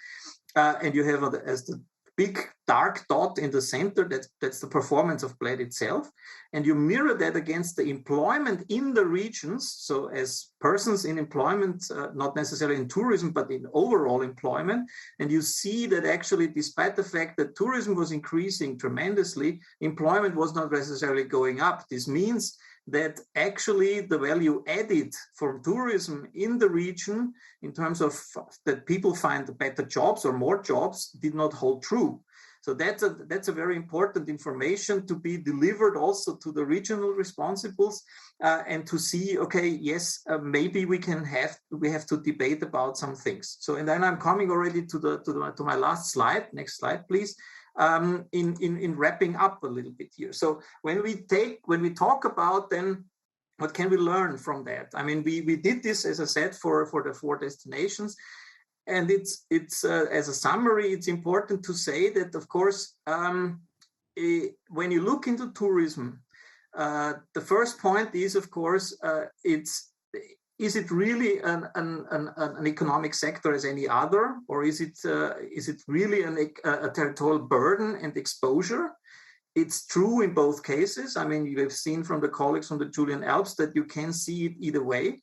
and you have as the big dark dot in the center, that's the performance of Bled itself, and you mirror that against the employment in the regions. So as persons in employment, not necessarily in tourism, but in overall employment, and you see that actually, despite the fact that tourism was increasing tremendously, employment was not necessarily going up. This means that actually the value added from tourism in the region, in terms of that people find better jobs or more jobs, did not hold true. So that's a very important information to be delivered also to the regional responsibles, and to see, okay, yes, maybe we have to debate about some things. So, and then I'm coming already to my last slide. Next slide, please. In wrapping up a little bit here. So when we talk about then what can we learn from that? I mean, we did this, as I said, for the 4 destinations. And it's as a summary, it's important to say that, of course, when you look into tourism, the first point is, of course, is it really an economic sector as any other, or is it really a territorial burden and exposure? It's true in both cases. I mean, you've seen from the colleagues from the Julian Alps that you can see it either way.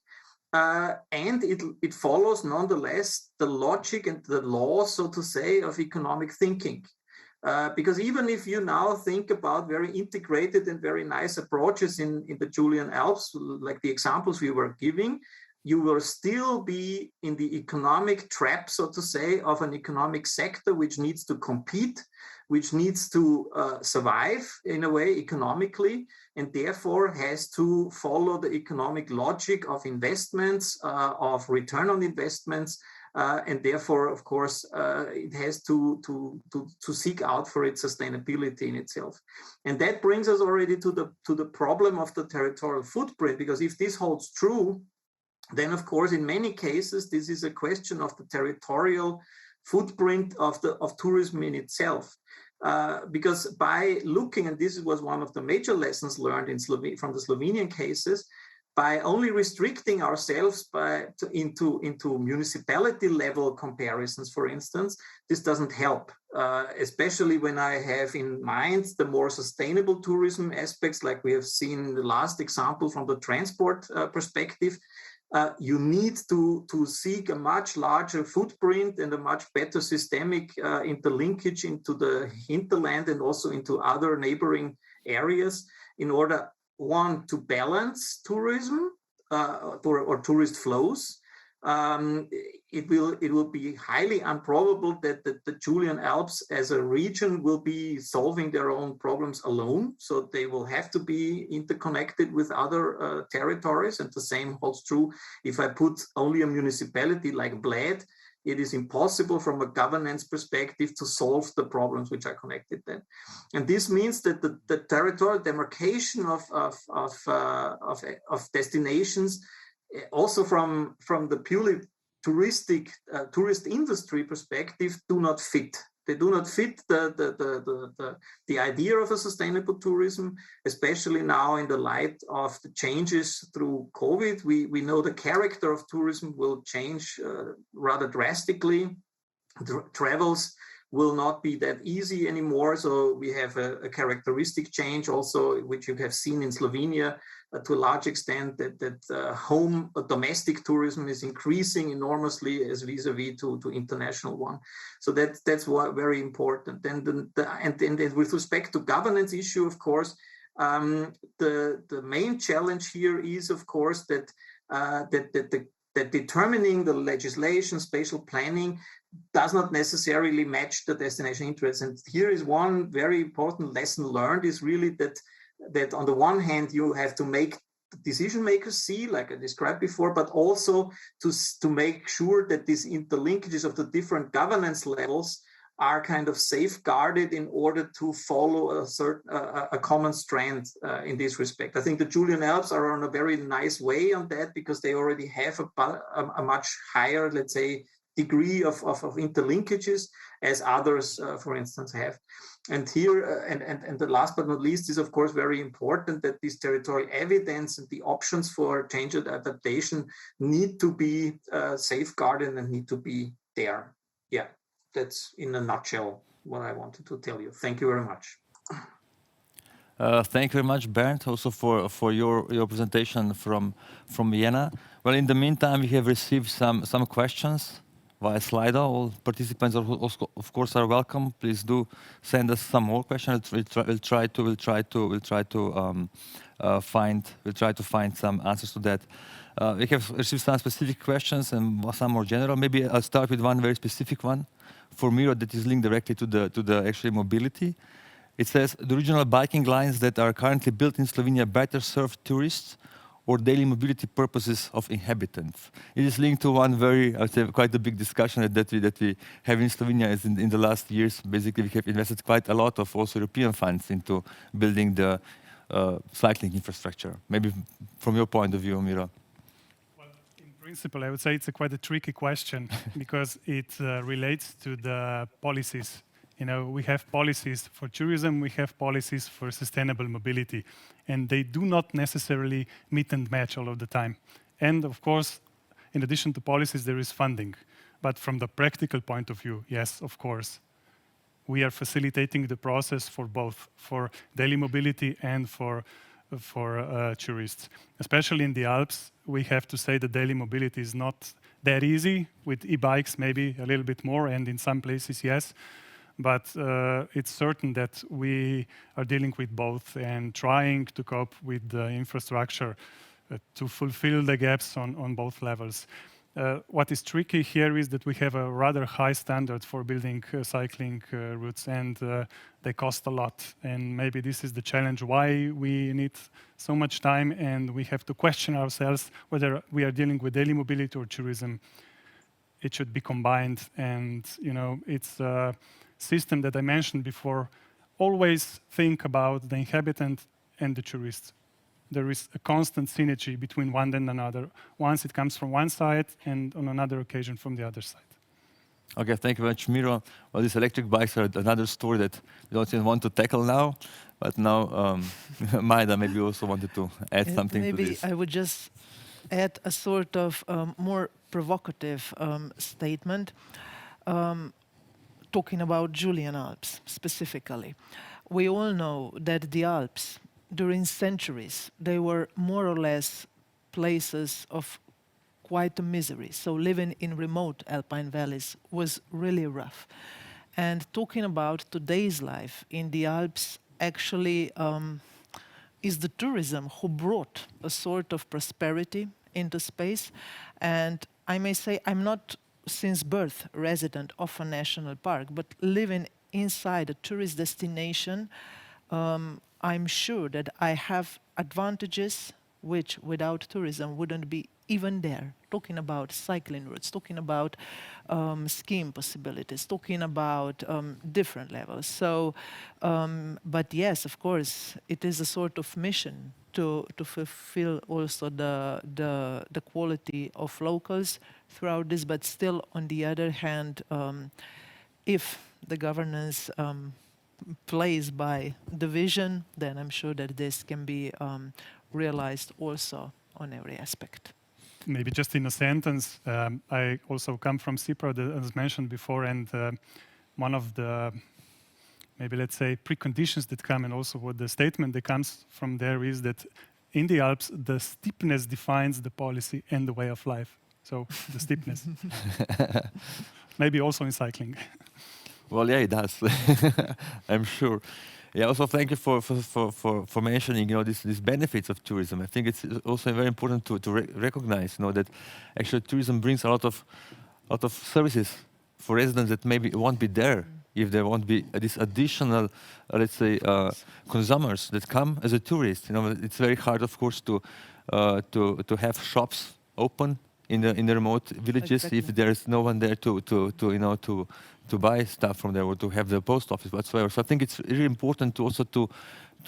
And it follows nonetheless the logic and the law, so to say, of economic thinking. Because even if you now think about very integrated and very nice approaches in the Julian Alps, like the examples we were giving, you will still be in the economic trap, so to say, of an economic sector which needs to compete, which needs to survive in a way economically, and therefore has to follow the economic logic of investments, of return on investments, and therefore, of course, it has to seek out for its sustainability in itself. And that brings us already to the problem of the territorial footprint, because if this holds true, then of course, in many cases, this is a question of the territorial footprint of tourism in itself. Because by looking, and this was one of the major lessons learned from the Slovenian cases, by only restricting ourselves into municipality level comparisons, for instance, this doesn't help, especially when I have in mind the more sustainable tourism aspects, like we have seen in the last example from the transport perspective. you need to seek a much larger footprint and a much better systemic interlinkage into the hinterland and also into other neighboring areas in order, one, to balance tourism or tourist flows. It will be highly improbable that the Julian Alps as a region will be solving their own problems alone. So they will have to be interconnected with other territories. And the same holds true if I put only a municipality like Bled. It is impossible from a governance perspective to solve the problems which are connected then. And this means that the territorial demarcation of destinations, also from the purely tourist industry perspective, do not fit. They do not fit the idea of a sustainable tourism, especially now in the light of the changes through COVID. We know the character of tourism will change rather drastically. The travels will not be that easy anymore. So we have a characteristic change also, which you have seen in Slovenia to a large extent, that home domestic tourism is increasing enormously as vis-a-vis to international one. So that's very important. And with respect to governance issue, of course, the main challenge here is, of course, that determining the legislation, spatial planning, does not necessarily match the destination interests. And here is one very important lesson learned, is really that on the one hand, you have to make decision makers see, like I described before, but also to make sure that these interlinkages of the different governance levels are kind of safeguarded in order to follow a common strand in this respect. I think the Julian Alps are on a very nice way on that, because they already have a much higher, let's say, degree of interlinkages as others, for instance, have. And here, and the last but not least, is of course very important that this territorial evidence and the options for change and adaptation need to be safeguarded and need to be there. Yeah, that's in a nutshell what I wanted to tell you. Thank you very much. Thank you very much, Bernd, also for your presentation from Vienna. Well, in the meantime, we have received some questions via Slido. All participants are also, of course, are welcome. Please do send us some more questions. We'll try to find some answers to that. We have received some specific questions and some more general. Maybe I'll start with one very specific one for Miro that is linked directly to the actual mobility. It says, the regional biking lines that are currently built in Slovenia better serve tourists or daily mobility purposes of inhabitants? It is linked to one very, I would say, quite a big discussion that we have in Slovenia. As in the last years, basically, we have invested quite a lot of also European funds into building the cycling infrastructure. Maybe from your point of view, Miro. Well, in principle, I would say it's quite a tricky question because it relates to the policies. You know, we have policies for tourism, we have policies for sustainable mobility, and they do not necessarily meet and match all of the time. And of course, in addition to policies, there is funding. But from the practical point of view, yes, of course, we are facilitating the process for both, for daily mobility and for tourists. Especially in the Alps, we have to say that daily mobility is not that easy. With e-bikes, maybe a little bit more, and in some places, yes. But it's certain that we are dealing with both and trying to cope with the infrastructure to fulfill the gaps on both levels. What is tricky here is that we have a rather high standard for building cycling routes, and they cost a lot. And maybe this is the challenge why we need so much time, and we have to question ourselves whether we are dealing with daily mobility or tourism. It should be combined, and you know, it's system that I mentioned before. Always think about the inhabitant and the tourist. There is a constant synergy between one and another. Once it comes from one side, and on another occasion from the other side. Okay, thank you very much, Miro. Well, these electric bikes are another story that we don't even want to tackle now. But now, Majda, maybe you also wanted to add something to this. Maybe I would just add a sort of more provocative statement. Talking about Julian Alps specifically. We all know that the Alps, during centuries, they were more or less places of quite a misery. So living in remote alpine valleys was really rough. And talking about today's life in the Alps actually is the tourism who brought a sort of prosperity into space. And I may say I'm not since birth resident of a national park, but living inside a tourist destination, I'm sure that I have advantages which without tourism wouldn't be even there. Talking about cycling routes, talking about skiing possibilities, talking about different levels. So, but yes, of course, it is a sort of mission to fulfill also the quality of locals throughout this, but still, on the other hand, if the governance plays by the vision, then I'm sure that this can be realized also on every aspect. Maybe just in a sentence, I also come from CIPRA, as mentioned before, and one of the, maybe let's say, preconditions that come, and also what the statement that comes from there is that in the Alps, the steepness defines the policy and the way of life. So the steepness. Maybe also in cycling. Well, yeah, it does. I'm sure. Yeah. Also, thank you for mentioning, these benefits of tourism. I think it's also very important to recognize, that actually tourism brings a lot of services for residents that maybe won't be there if there won't be this additional, let's say, consumers that come as a tourist. It's very hard, of course, to have shops open in the remote villages if there's no one there to buy stuff from there or to have the post office whatsoever. So I think it's really important to also to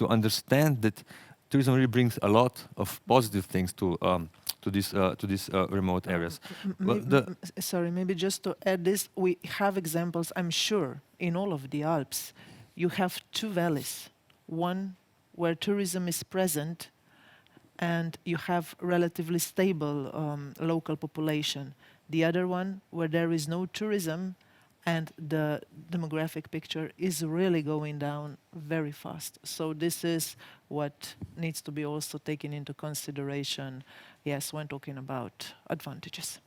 understand that tourism really brings a lot of positive things to these remote areas. Sorry, maybe just to add this, we have examples, I'm sure, in all of the Alps. You have two valleys, one where tourism is present and you have relatively stable local population. The other one where there is no tourism and the demographic picture is really going down very fast. So this is what needs to be also taken into consideration, yes, when talking about advantages.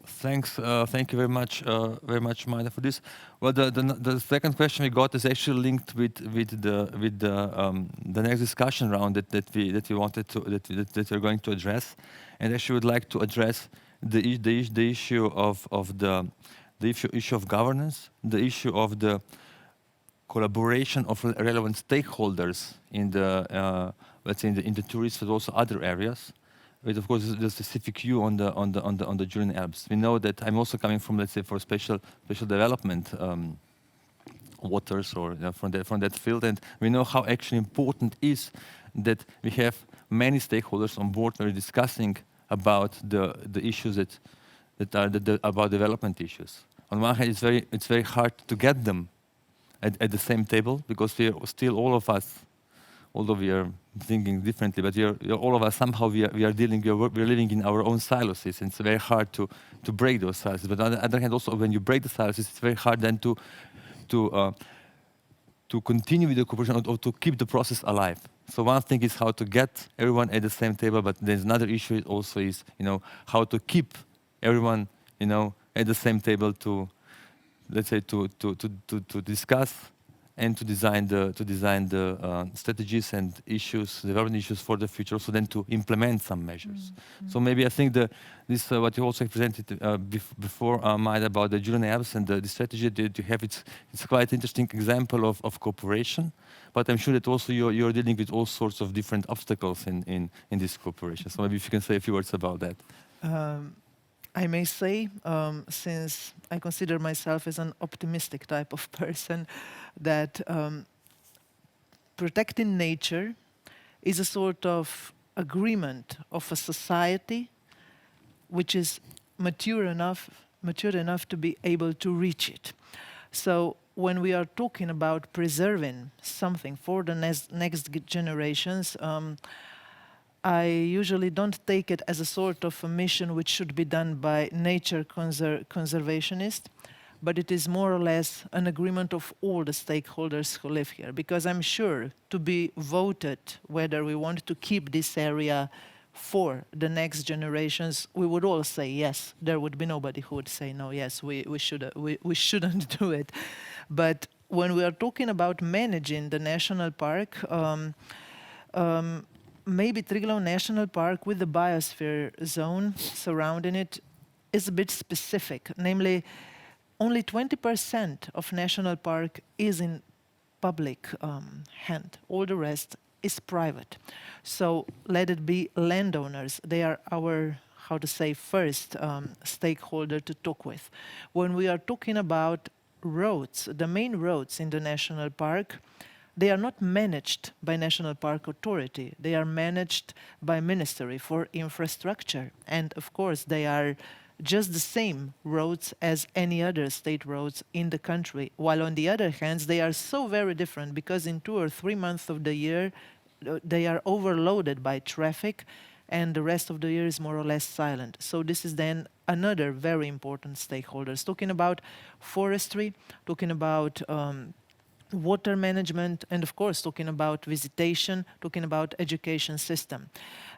Thanks. Thank you very much, Majda, for this. Well, the second question we got is actually linked with the next discussion round that we wanted to that we're going to address, and actually would like to address the issue of the issue of governance, the issue of the collaboration of relevant stakeholders in the let's say in the tourist, but also other areas. With, of course, the specific view on the Julian Alps. We know that I'm also coming from, let's say, for special development waters or from that field, and we know how actually important is that we have many stakeholders on board when we're discussing about the issues that are about development issues. On one hand, it's very hard to get them at the same table because we are still all of us. Although we are thinking differently, but all of us somehow we are living in our own silos, and it's very hard to break those silos. But on the other hand, also when you break the silos, it's very hard then to continue with the cooperation or to keep the process alive. So one thing is how to get everyone at the same table, but there's another issue also is how to keep everyone at the same table to, let's say, to discuss and to design the strategies and issues, development issues for the future, so then to implement some measures. So maybe I think this what you also presented before, Majda, about the Julian Alps and the strategy that you have, it's quite interesting example of cooperation, but I'm sure that also you're dealing with all sorts of different obstacles in this cooperation. So maybe if you can say a few words about that. I may say, since I consider myself as an optimistic type of person, that protecting nature is a sort of agreement of a society which is mature enough to be able to reach it. So when we are talking about preserving something for the next generations, I usually don't take it as a sort of a mission which should be done by nature conservationists, but it is more or less an agreement of all the stakeholders who live here. Because I'm sure to be voted whether we want to keep this area for the next generations, we would all say yes. There would be nobody who would say no, yes, we shouldn't do it. But when we are talking about managing the national park, maybe Triglav National Park with the biosphere zone surrounding it is a bit specific. Namely, only 20% of national park is in public hand. All the rest is private. So let it be landowners. They are our, how to say, first stakeholder to talk with. When we are talking about roads, the main roads in the national park, they are not managed by National Park Authority. They are managed by Ministry for Infrastructure. And of course, they are just the same roads as any other state roads in the country. While on the other hand, they are so very different because in 2 or 3 months of the year, they are overloaded by traffic and the rest of the year is more or less silent. So this is then another very important stakeholders. Talking about forestry, talking about water management, and of course talking about visitation, talking about education system.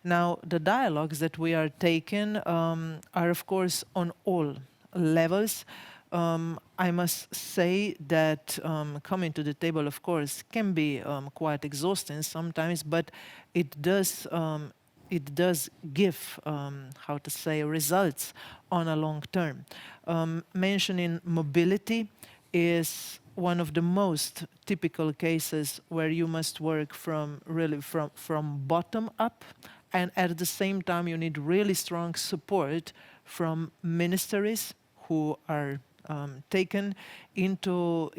Now the dialogues that we are taking are of course on all levels. I must say that coming to the table of course can be quite exhausting sometimes, but it does give, how to say, results on a long term. Mentioning mobility is one of the most typical cases where you must work from bottom up, and at the same time you need really strong support from ministries who are taken into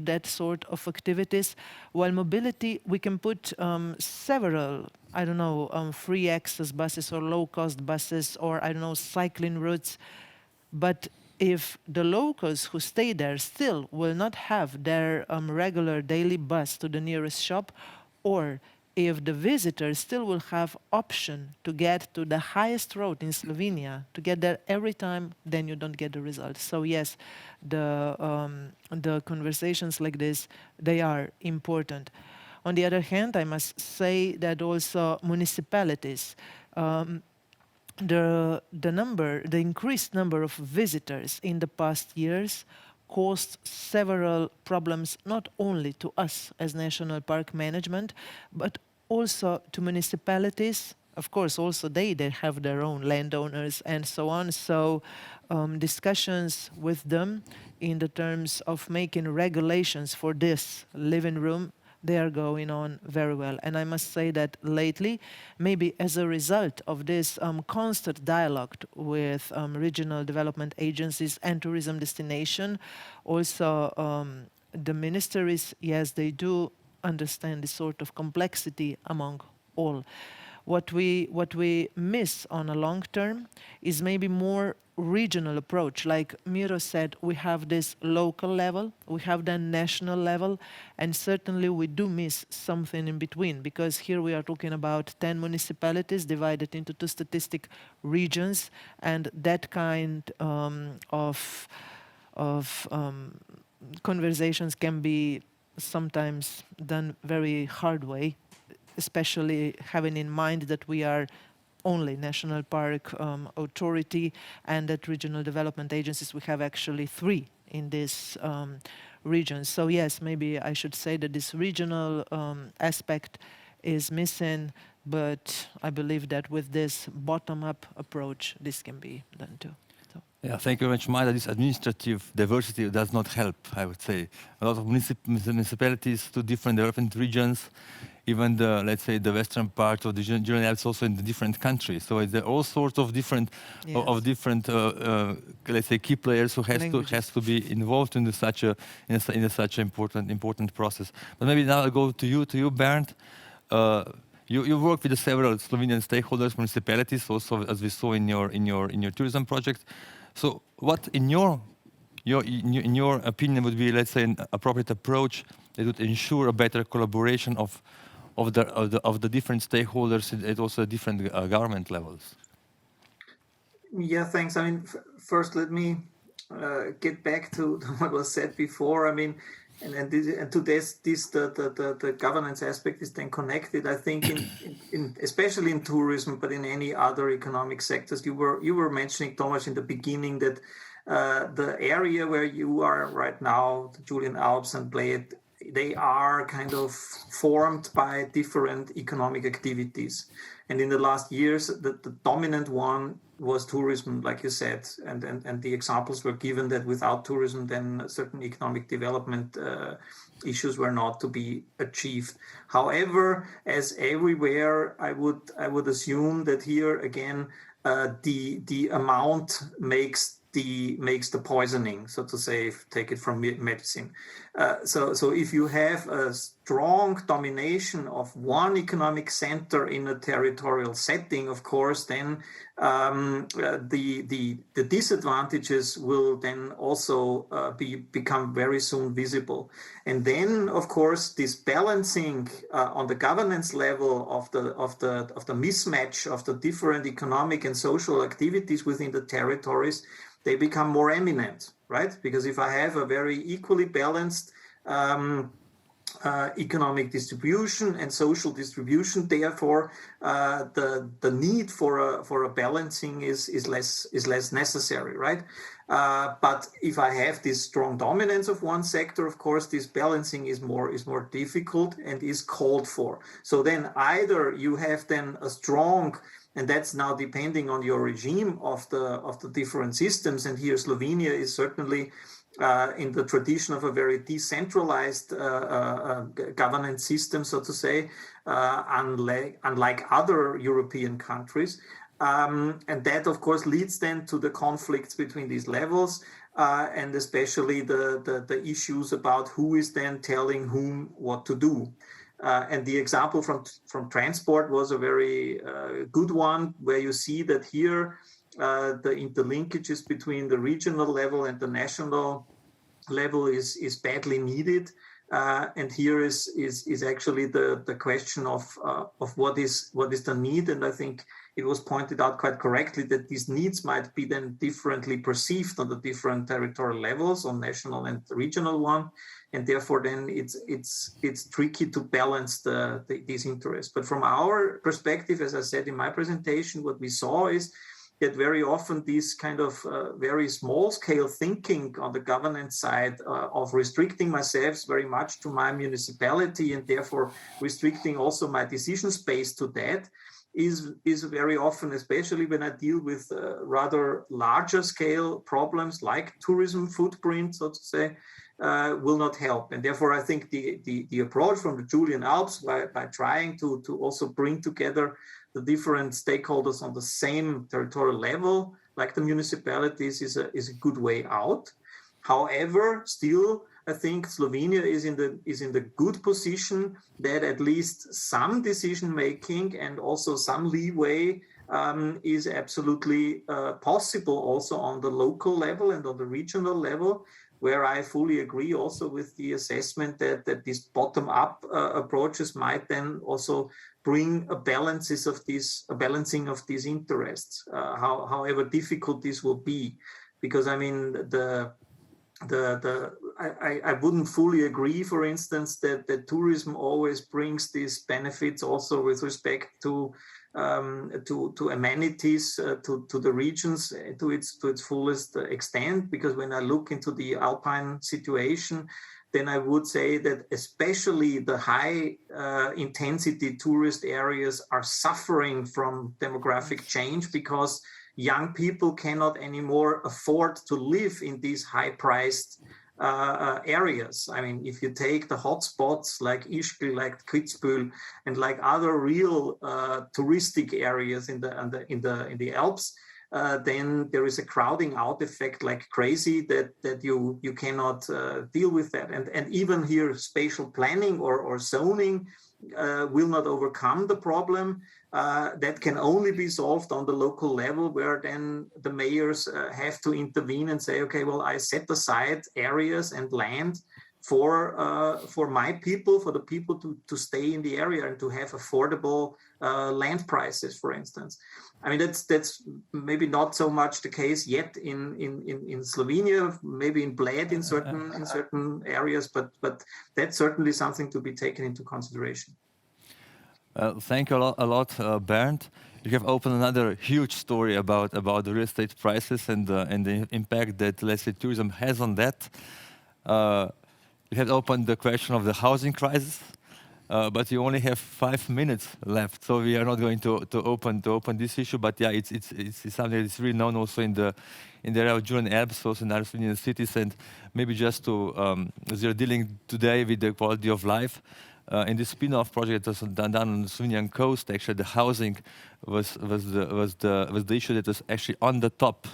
that sort of activities. While mobility, we can put several, I don't know, free access buses or low-cost buses or, I don't know, cycling routes. But if the locals who stay there still will not have their regular daily bus to the nearest shop, or if the visitors still will have option to get to the highest road in Slovenia, to get there every time, then you don't get the result. So yes, the conversations like this, they are important. On the other hand, I must say that also municipalities, the increased number of visitors in the past years caused several problems, not only to us as National Park Management, but also to municipalities. Of course, also they have their own landowners and so on. So discussions with them in the terms of making regulations for this living room, they are going on very well. And I must say that lately, maybe as a result of this constant dialogue with regional development agencies and tourism destination, also the ministries, yes, they do understand this sort of complexity among all. What we miss on a long term is maybe more regional approach. Like Miro said, we have this local level, we have the national level, and certainly we do miss something in between, because here we are talking about 10 municipalities divided into 2 statistic regions, and that kind of conversations can be sometimes done very hard way, especially having in mind that we are only National Park Authority and that regional development agencies, we have actually 3 in this region. So yes, maybe I should say that this regional aspect is missing, but I believe that with this bottom-up approach, this can be done too. Yeah, thank you very much, Majda. This administrative diversity does not help, I would say. A lot of municipalities, 2 different development regions, even the, let's say, the western part of the German Alps also in the different countries. So there are all sorts of different, let's say, key players who has to be involved in such a important process. But maybe now I'll go to you, Bernd. You work with several Slovenian stakeholders, municipalities, also as we saw in your tourism project. So, what in your opinion would be, let's say, an appropriate approach that would ensure a better collaboration of the different stakeholders at also different government levels? Yeah, thanks. I mean, first let me get back to what was said before. I mean, to this the governance aspect is then connected. I think in especially in tourism, but in any other economic sectors. You were mentioning, Tomaž, in the beginning that the area where you are right now, the Julian Alps and Bled, they are kind of formed by different economic activities. And in the last years, the dominant one was tourism, like you said, and the examples were given that without tourism, then certain economic development issues were not to be achieved. However, as everywhere, I would assume that here again, the amount makes the poisoning, so to say, take it from medicine. So if you have a strong domination of one economic center in a territorial setting, of course, then the disadvantages will then also become very soon visible. And then, of course, this balancing on the governance level of the mismatch of the different economic and social activities within the territories, they become more eminent, right? Because if I have a very equally balanced economic distribution and social distribution, therefore the need for a balancing is less necessary, right? But if I have this strong dominance of one sector, of course, this balancing is more difficult and is called for. So then either you have then a strong, and that's now depending on your regime of the different systems. And here Slovenia is certainly in the tradition of a very decentralized governance system, so to say, unlike other European countries. And that, of course, leads then to the conflicts between these levels, and especially the issues about who is then telling whom what to do. And the example from transport was a very good one, where you see that here the interlinkages between the regional level and the national level is badly needed. And here is actually the question of what is the need. And I think it was pointed out quite correctly that these needs might be then differently perceived on the different territorial levels, on national and regional one. And therefore, then it's tricky to balance these interests. But from our perspective, as I said in my presentation, what we saw is that very often these kind of very small-scale thinking on the governance side of restricting myself very much to my municipality and therefore restricting also my decision space to that is very often, especially when I deal with rather larger scale problems like tourism footprint, so to say, will not help. And therefore, I think the approach from the Julian Alps by trying to also bring together the different stakeholders on the same territorial level, like the municipalities, is a good way out. However, still, I think Slovenia is in the good position that at least some decision making and also some leeway is absolutely possible also on the local level and on the regional level, where I fully agree also with the assessment that these bottom-up approaches might then also bring a balancing of these interests, however difficult this will be. Because I mean, I wouldn't fully agree, for instance, that tourism always brings these benefits also with respect to amenities to the regions to its fullest extent. Because when I look into the alpine situation, then I would say that especially the high intensity tourist areas are suffering from demographic change, because young people cannot anymore afford to live in these high-priced areas. I mean, if you take the hotspots like Ischgl, like Kitzbühel, and like other real touristic areas in the Alps, then there is a crowding out effect like crazy that you cannot deal with that. And even here, spatial planning or zoning will not overcome the problem. That can only be solved on the local level, where then the mayors have to intervene and say, okay, well, I set aside areas and land for my people, for the people to stay in the area and to have affordable land prices, for instance. I mean, that's maybe not so much the case yet in Slovenia, maybe in Bled in certain areas, but that's certainly something to be taken into consideration. Thank you a lot, Bernd. You have opened another huge story about the real estate prices and the impact that, let's say, tourism has on that. You have opened the question of the housing crisis, but you only have 5 minutes left, so we are not going to open this issue. But yeah, it's something that's really known also in the area of Julian Alps, also in other Slovenian cities, and maybe just to as you're dealing today with the quality of life. In this spin-off project that was done on the Slovenian coast, actually the housing was the issue that was actually on the top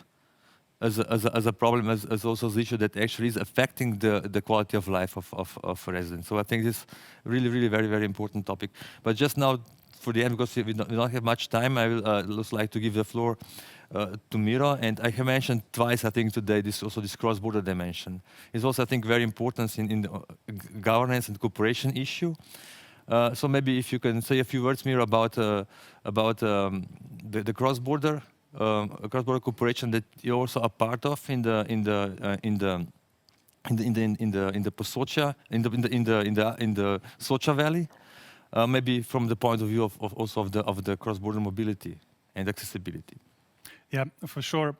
as a problem, as also the issue that actually is affecting the quality of life of residents. So I think this is really very important topic. But just now, for the end, because we don't have much time, I will just like to give the floor to Miro. And I have mentioned twice, I think, today, this cross-border dimension. It's also, I think, very important in the governance and cooperation issue. So maybe if you can say a few words, Miro, about the cross-border cooperation that you're also a part of in the Posoški, in the Soča Valley. Maybe from the point of view of the cross-border mobility and accessibility. Yeah, for sure.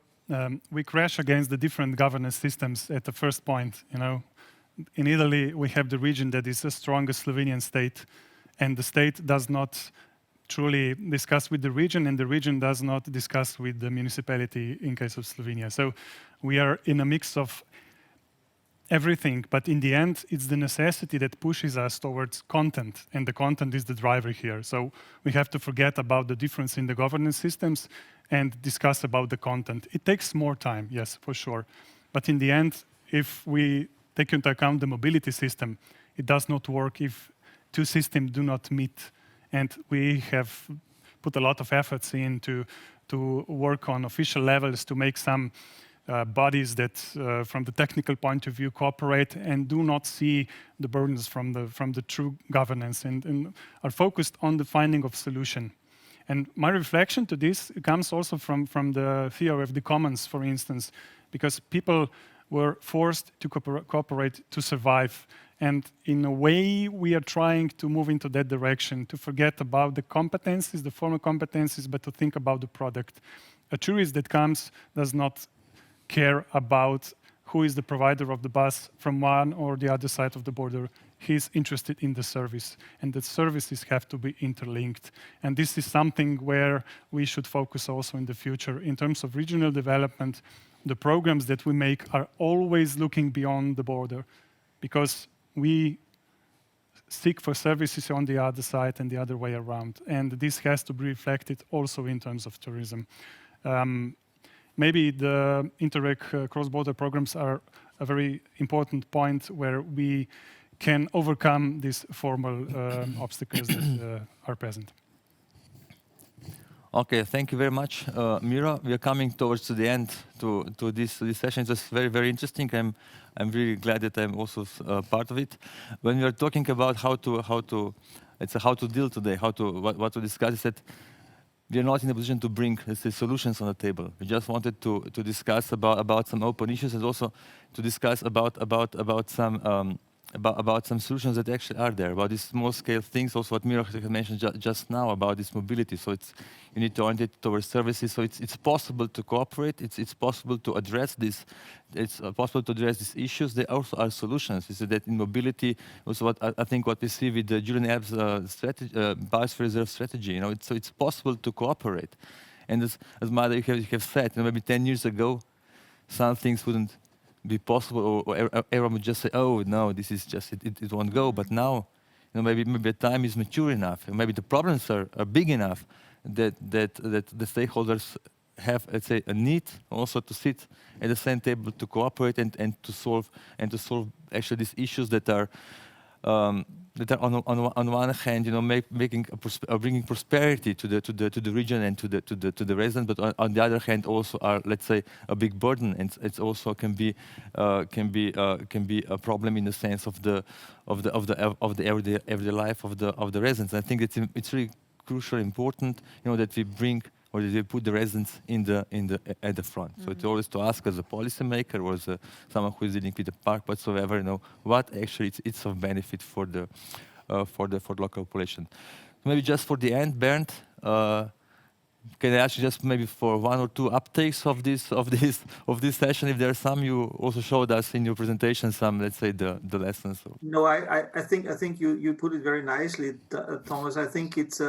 We crash against the different governance systems at the first point. You know, in Italy, we have the region that is the strongest Slovenian state, and the state does not truly discuss with the region, and the region does not discuss with the municipality in case of Slovenia. So we are in a mix of everything, but in the end, it's the necessity that pushes us towards content, and the content is the driver here. So we have to forget about the difference in the governance systems and discuss about the content. It takes more time, yes, for sure. But in the end, if we take into account the mobility system, it does not work if two systems do not meet. And we have put a lot of efforts in to work on official levels to make some bodies that, from the technical point of view, cooperate and do not see the burdens from the true governance and are focused on the finding of solution. And my reflection to this comes also from the theory of the commons, for instance, because people were forced to cooperate to survive. And in a way, we are trying to move into that direction, to forget about the competencies, the formal competencies, but to think about the product. A tourist that comes does not care about who is the provider of the bus from one or the other side of the border. He's interested in the service, and the services have to be interlinked. And this is something where we should focus also in the future. In terms of regional development, the programs that we make are always looking beyond the border, because we seek for services on the other side and the other way around. And this has to be reflected also in terms of tourism. Maybe the Interreg cross-border programs are a very important point where we can overcome these formal obstacles that are present. Okay, thank you very much, Miro. We are coming towards the end to this session. It's just very interesting. I'm really glad that I'm also part of it. When we are talking about how to deal today, what to discuss, is that we are not in a position to bring, let's say, solutions on the table. We just wanted to discuss about some open issues, and also to discuss about some solutions that actually are there, about these small-scale things. Also, what Miro mentioned just now about this mobility. So you need to orient it towards services. So it's possible to cooperate. It's possible to address this. It's possible to address these issues. There also are solutions. Is that in mobility? Also, I think what we see with the Julian Alps strategy, Biosphere Reserve strategy. You know, it's possible to cooperate. And as Majda, you have said, maybe 10 years ago, some things wouldn't be possible, or everyone would just say, "Oh no, this is just it won't go." But now, maybe the time is mature enough, and maybe the problems are big enough that the stakeholders have, let's say, a need also to sit at the same table to cooperate and to solve actually these issues that are that are on one hand, bringing prosperity to the region and to the resident, but on the other hand also are, let's say, a big burden, and it also can be a problem in the sense of the everyday life of the residents. I think it's really crucial, important, that we bring or that we put the residents at the front. So it's always to ask as a policymaker or as someone who is dealing with the park whatsoever, what actually it's of benefit for the local population. Maybe just for the end, Bernd, can I ask you just maybe for one or two uptakes of this session? If there are some, you also showed us in your presentation some, let's say, the lessons. No, I think you put it very nicely, Thomas. I think it's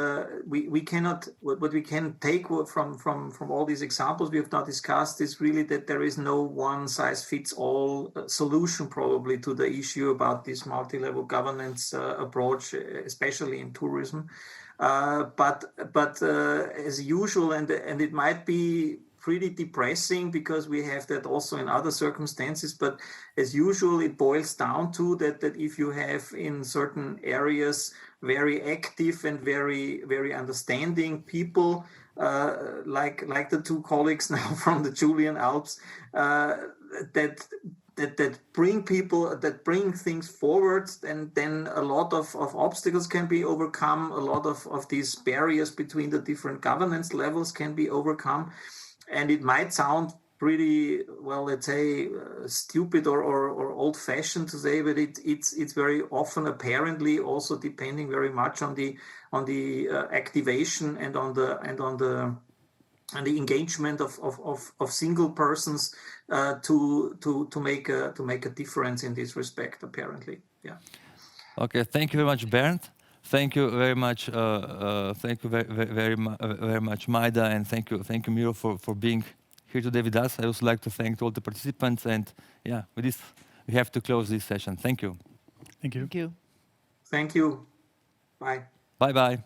we cannot, what we can take from all these examples we have now discussed is really that there is no one size fits all solution probably to the issue about this multi-level governance approach, especially in tourism. But as usual, and it might be pretty depressing because we have that also in other circumstances, but as usual, it boils down to that if you have in certain areas very active and very, very understanding people, like the two colleagues now from the Julian Alps, that bring things forward, and then a lot of obstacles can be overcome, a lot of these barriers between the different governance levels can be overcome. And it might sound pretty, well, let's say, stupid or old-fashioned to say, but it's very often apparently also depending very much on the activation and on the engagement of single persons to make a difference in this respect, apparently. Yeah. Okay. Thank you very much, Bernd. Thank you very much. Thank you very much, Majda, and thank you, Miro, for being here today with us. I also like to thank all the participants, and yeah, with this we have to close this session. Thank you. Thank you. Thank you. Thank you. Bye. Bye bye.